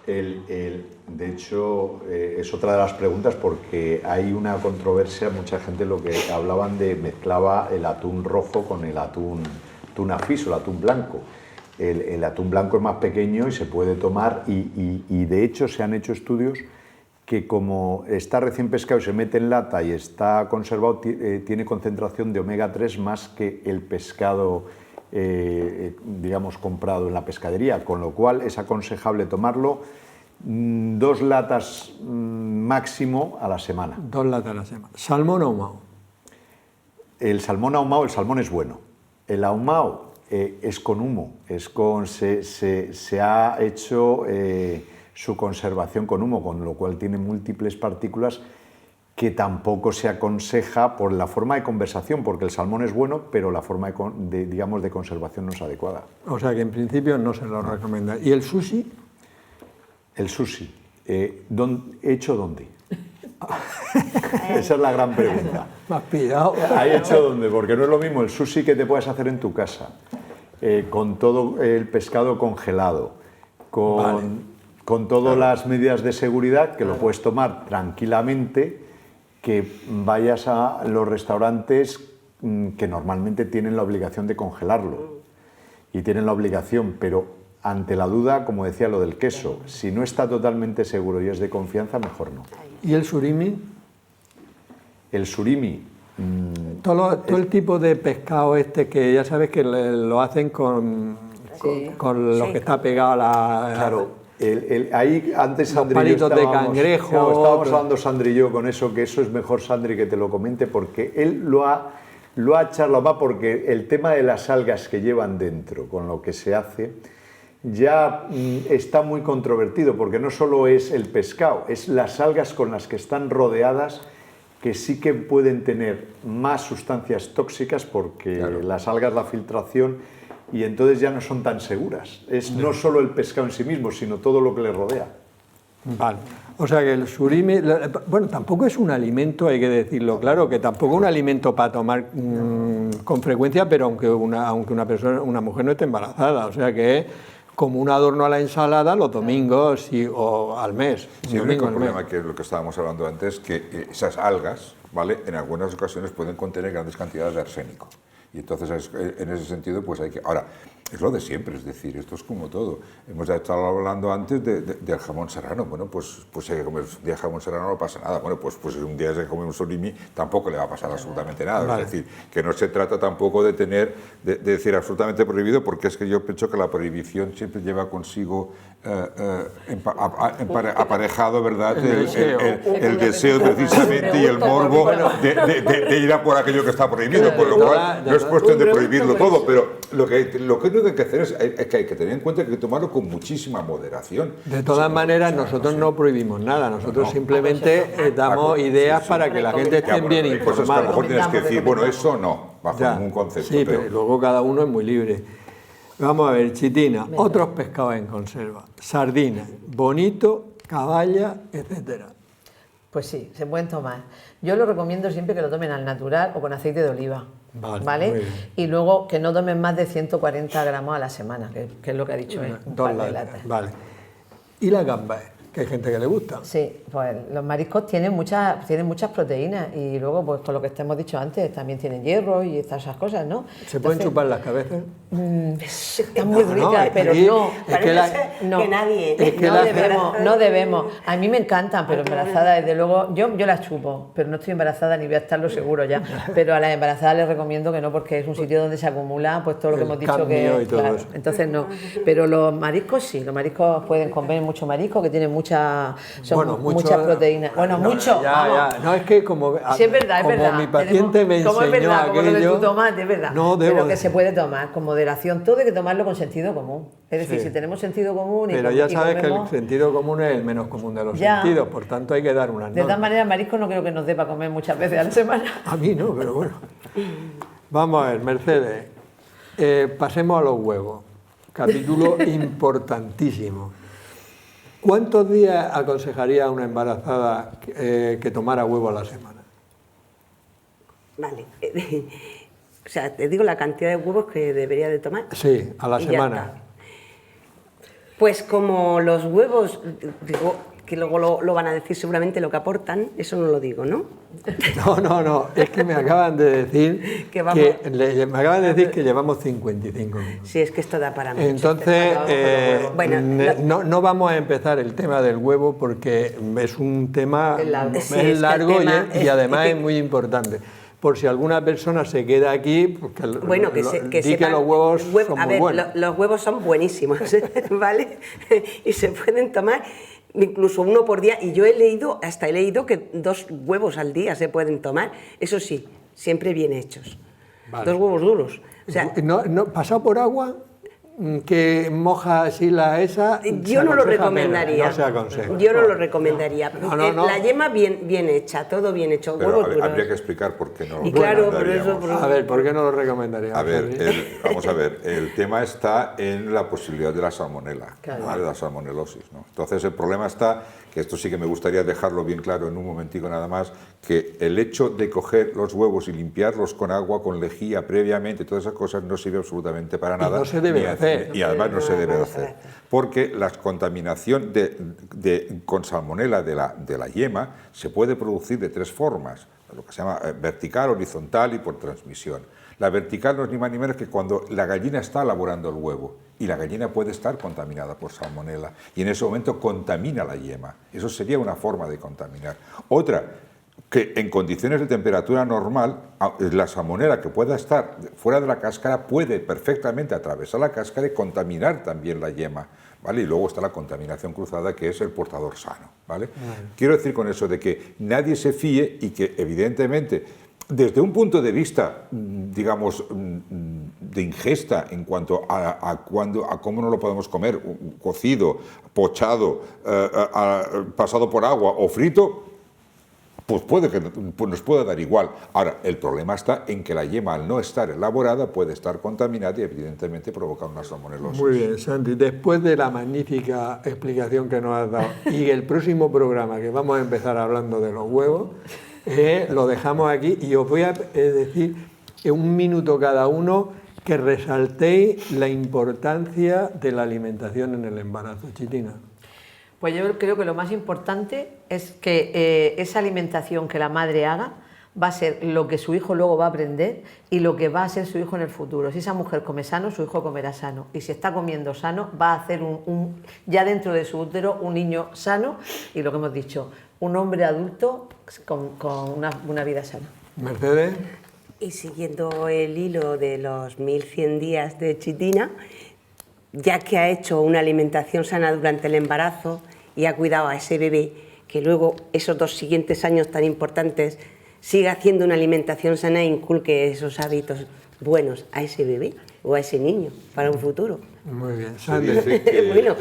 De hecho, es otra de las preguntas porque hay una controversia, mucha gente lo que hablaban mezclaba el atún rojo con el atún tuna fish o el atún blanco. El atún blanco es más pequeño y se puede tomar y de hecho se han hecho estudios que como está recién pescado y se mete en lata y está conservado, tiene concentración de omega 3 más que el pescado, digamos, comprado en la pescadería, con lo cual es aconsejable tomarlo 2 latas máximo a la semana. 2 latas a la semana. ¿Salmón ahumado? El salmón ahumado, el salmón es bueno. El ahumado es con humo, se ha hecho su conservación con humo, con lo cual tiene múltiples partículas que tampoco se aconseja por la forma de conservación, porque el salmón es bueno, pero la forma de conservación no es adecuada. O sea que en principio no se lo recomienda. ¿Y el sushi? El sushi, ¿hecho dónde? Esa es la gran pregunta. Me has pillado. ¿Hay hecho dónde? Porque no es lo mismo el sushi que te puedes hacer en tu casa, con todo el pescado congelado, con todas las medidas de seguridad, que lo puedes tomar tranquilamente, que vayas a los restaurantes que normalmente tienen la obligación de congelarlo. Y tienen la obligación, pero ante la duda, como decía lo del queso, si no está totalmente seguro y es de confianza, mejor no. ¿Y el surimi? El surimi. Todo el tipo de pescado que ya sabes que lo hacen con lo que está pegado a la... Claro. Ahí antes los palitos de cangrejo. Claro, estábamos hablando Sandri y yo con eso, que eso es mejor Sandri que te lo comente, porque él lo ha charlado más, porque el tema de las algas que llevan dentro, con lo que se hace, ya está muy controvertido, porque no solo es el pescado, es las algas con las que están rodeadas, que sí que pueden tener más sustancias tóxicas, porque las algas, la filtración, y entonces ya no son tan seguras. Es no solo el pescado en sí mismo, sino todo lo que le rodea. Vale. O sea que el surimi, bueno, tampoco es un alimento, hay que decirlo claro, que tampoco es un alimento para tomar con frecuencia, pero aunque una mujer no esté embarazada, o sea que es como un adorno a la ensalada los domingos o al mes. Sí, el único problema, que es lo que estábamos hablando antes, que esas algas, ¿vale?, en algunas ocasiones pueden contener grandes cantidades de arsénico. Y entonces, en ese sentido, pues hay que... Ahora, es lo de siempre, es decir, esto es como todo. Hemos estado hablando antes del jamón serrano. Bueno, pues si hay que comer un día jamón serrano no pasa nada. Bueno, pues un día se come un surimi tampoco le va a pasar absolutamente nada. Vale. Es decir, que no se trata tampoco de decir absolutamente prohibido, porque es que yo pienso que la prohibición siempre lleva consigo aparejado, ¿verdad?, el deseo precisamente y el morbo de ir a por aquello que está prohibido, por lo cual no es cuestión de prohibirlo todo, pero lo que hay que hacer es que hay que tener en cuenta que hay que tomarlo con muchísima moderación. De todas maneras, nosotros no prohibimos nada, nosotros simplemente damos ideas para que la gente esté bien informada. Cosas que a lo mejor tienes que decir, bueno, eso no, bajo ningún concepto. Sí, pero luego cada uno es muy libre. Vamos a ver, chitina, otros pescados en conserva, sardinas, bonito, caballa, etcétera. Pues sí, se pueden tomar. Yo lo recomiendo siempre que lo tomen al natural o con aceite de oliva. Vale. Y luego que no tomen más de 140 gramos a la semana, que es lo que ha dicho él. 2 latas. Vale. ¿Y la gamba? Que hay gente que le gusta. Sí, pues los mariscos tienen muchas proteínas y luego, pues con lo que hemos dicho antes, también tienen hierro y esas cosas, ¿no? ¿Se pueden chupar las cabezas? Están muy ricas, pero no. Que nadie. No debemos. A mí me encantan, pero embarazada, desde luego, yo las chupo, pero no estoy embarazada ni voy a estarlo seguro ya. Pero a las embarazadas les recomiendo que no, porque es un sitio donde se acumula pues todo lo que hemos dicho que... Claro, entonces no. Pero los mariscos sí, los mariscos pueden comer mucho marisco, que tienen muchas proteínas. Bueno, mucho. No, es que como... Sí, es verdad, mi paciente me enseñó aquello... Como lo de tu tomate, es verdad. No, pero que se puede tomar con moderación. Todo hay que tomarlo con sentido común. Es decir, si tenemos sentido común... Pero ya sabes que el sentido común es el menos común de los sentidos, por tanto hay que dar unas normas. De todas maneras, marisco no creo que nos dé para comer muchas veces a la semana. A mí no, pero bueno. Vamos a ver, Mercedes, pasemos a los huevos. Capítulo importantísimo. ¿Cuántos días aconsejaría a una embarazada que tomara huevo a la semana? Vale. O sea, te digo la cantidad de huevos que debería de tomar. Sí, a la semana. Pues como los huevos, digo, que luego lo van a decir seguramente lo que aportan, eso no lo digo, ¿no? No, es que me acaban de decir que llevamos 55 minutos. Sí, es que esto da para mucho. Entonces, no vamos a empezar el tema del huevo porque es un tema largo y además es muy importante. Por si alguna persona se queda aquí, pues que los huevos son muy buenos. Los huevos son buenísimos, ¿vale? Y se pueden tomar incluso 1 por día, y yo he leído que 2 huevos al día se pueden tomar, eso sí, siempre bien hechos. Vale. 2 huevos duros. O sea, ¿pasado por agua? Que moja así esa... Yo no lo recomendaría. No se aconseja. Yo no lo recomendaría. No. La yema bien hecha, todo bien hecho. Pero habría que explicar por qué no lo recomendaríamos. A ver, ¿por qué no lo recomendaría? A ver, vamos a ver, el tema está en la posibilidad de la salmonela, ¿vale? De la salmonelosis, ¿no? Entonces el problema está, que esto sí que me gustaría dejarlo bien claro en un momentico nada más, que el hecho de coger los huevos y limpiarlos con agua, con lejía previamente, todas esas cosas no sirve absolutamente para nada. No se debe hacer. Y además no se debe hacer, porque la contaminación con salmonela de la yema se puede producir de 3 formas, lo que se llama vertical, horizontal y por transmisión. La vertical no es ni más ni menos que cuando la gallina está elaborando el huevo y la gallina puede estar contaminada por salmonela y en ese momento contamina la yema. Eso sería una forma de contaminar. Otra, que en condiciones de temperatura normal, la salmonela que pueda estar fuera de la cáscara puede perfectamente atravesar la cáscara y contaminar también la yema, ¿vale? Y luego está la contaminación cruzada, que es el portador sano, ¿vale? Quiero decir con eso de que nadie se fíe y que evidentemente, desde un punto de vista, digamos, de ingesta en cuanto a cómo no lo podemos comer, cocido, pochado, pasado por agua o frito, pues nos puede dar igual. Ahora, el problema está en que la yema, al no estar elaborada, puede estar contaminada y evidentemente provocar una salmonelosis. Muy bien, Santi, después de la magnífica explicación que nos has dado y el próximo programa, que vamos a empezar hablando de los huevos, lo dejamos aquí y os voy a decir en 1 minuto cada uno que resaltéis la importancia de la alimentación en el embarazo. Chitina. Pues yo creo que lo más importante es que esa alimentación que la madre haga va a ser lo que su hijo luego va a aprender y lo que va a ser su hijo en el futuro. Si esa mujer come sano, su hijo comerá sano. Y si está comiendo sano, va a hacer ya dentro de su útero un niño sano y lo que hemos dicho, un hombre adulto con una vida sana. Mercedes. Y siguiendo el hilo de los 1100 días de Chitina, ya que ha hecho una alimentación sana durante el embarazo y ha cuidado a ese bebé, que luego esos 2 siguientes años tan importantes siga haciendo una alimentación sana e inculque esos hábitos buenos a ese bebé o a ese niño para un futuro. Muy bien. Bueno,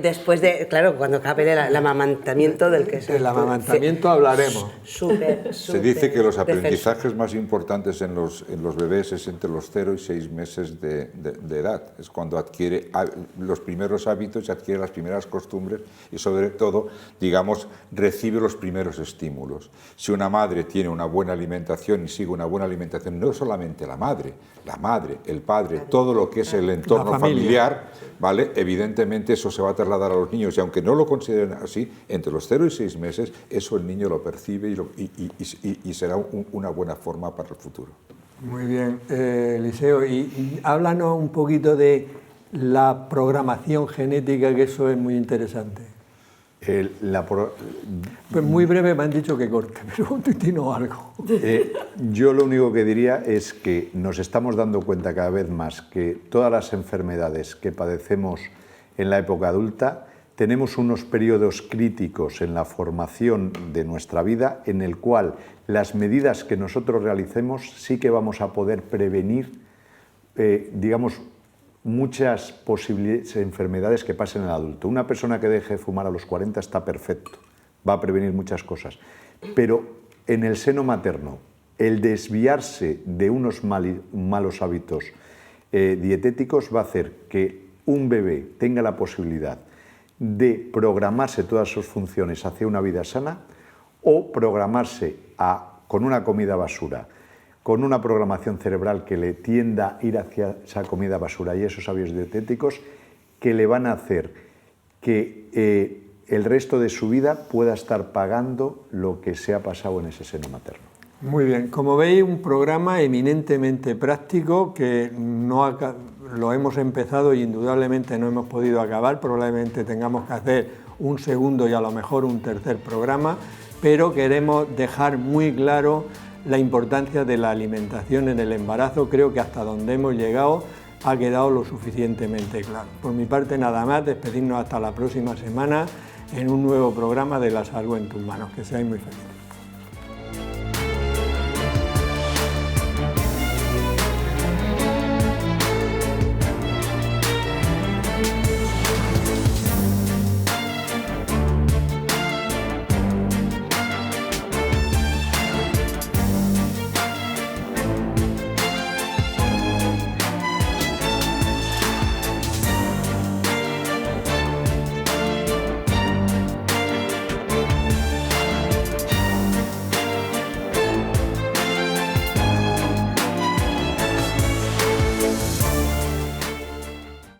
después de, claro, cuando acabe el amamantamiento del que del amamantamiento hablaremos. Se dice que los aprendizajes más importantes en los bebés es entre los 0 y 6 meses de edad. Es cuando adquiere los primeros hábitos y adquiere las primeras costumbres y sobre todo, digamos, recibe los primeros estímulos. Si una madre tiene una buena alimentación y sigue una buena alimentación, no solamente la madre, el padre, todo lo que es el entorno familiar, ¿vale? Evidentemente eso se va a trasladar a los niños y aunque no lo consideren así, entre los 0 y 6 meses eso el niño lo percibe y será una buena forma para el futuro. Muy bien, Eliseo, y háblanos un poquito de la programación genética, que eso es muy interesante. Pues muy breve, me han dicho que corte, pero dinos algo. Yo lo único que diría es que nos estamos dando cuenta cada vez más que todas las enfermedades que padecemos en la época adulta tenemos unos periodos críticos en la formación de nuestra vida en el cual las medidas que nosotros realicemos sí que vamos a poder prevenir, digamos, muchas posibles enfermedades que pasen en el adulto. Una persona que deje de fumar a los 40 está perfecto, va a prevenir muchas cosas. Pero en el seno materno, el desviarse de unos malos hábitos dietéticos va a hacer que un bebé tenga la posibilidad de programarse todas sus funciones hacia una vida sana o programarse con una comida basura, con una programación cerebral que le tienda a ir hacia esa comida basura y esos hábitos dietéticos que le van a hacer que el resto de su vida pueda estar pagando lo que se ha pasado en ese seno materno. Muy bien, como veis, un programa eminentemente práctico que lo hemos empezado y indudablemente no hemos podido acabar, probablemente tengamos que hacer un segundo y a lo mejor un tercer programa, pero queremos dejar muy claro la importancia de la alimentación en el embarazo. Creo que hasta donde hemos llegado ha quedado lo suficientemente claro. Por mi parte nada más, despedirnos hasta la próxima semana en un nuevo programa de La Salud en tus manos. Que seáis muy felices.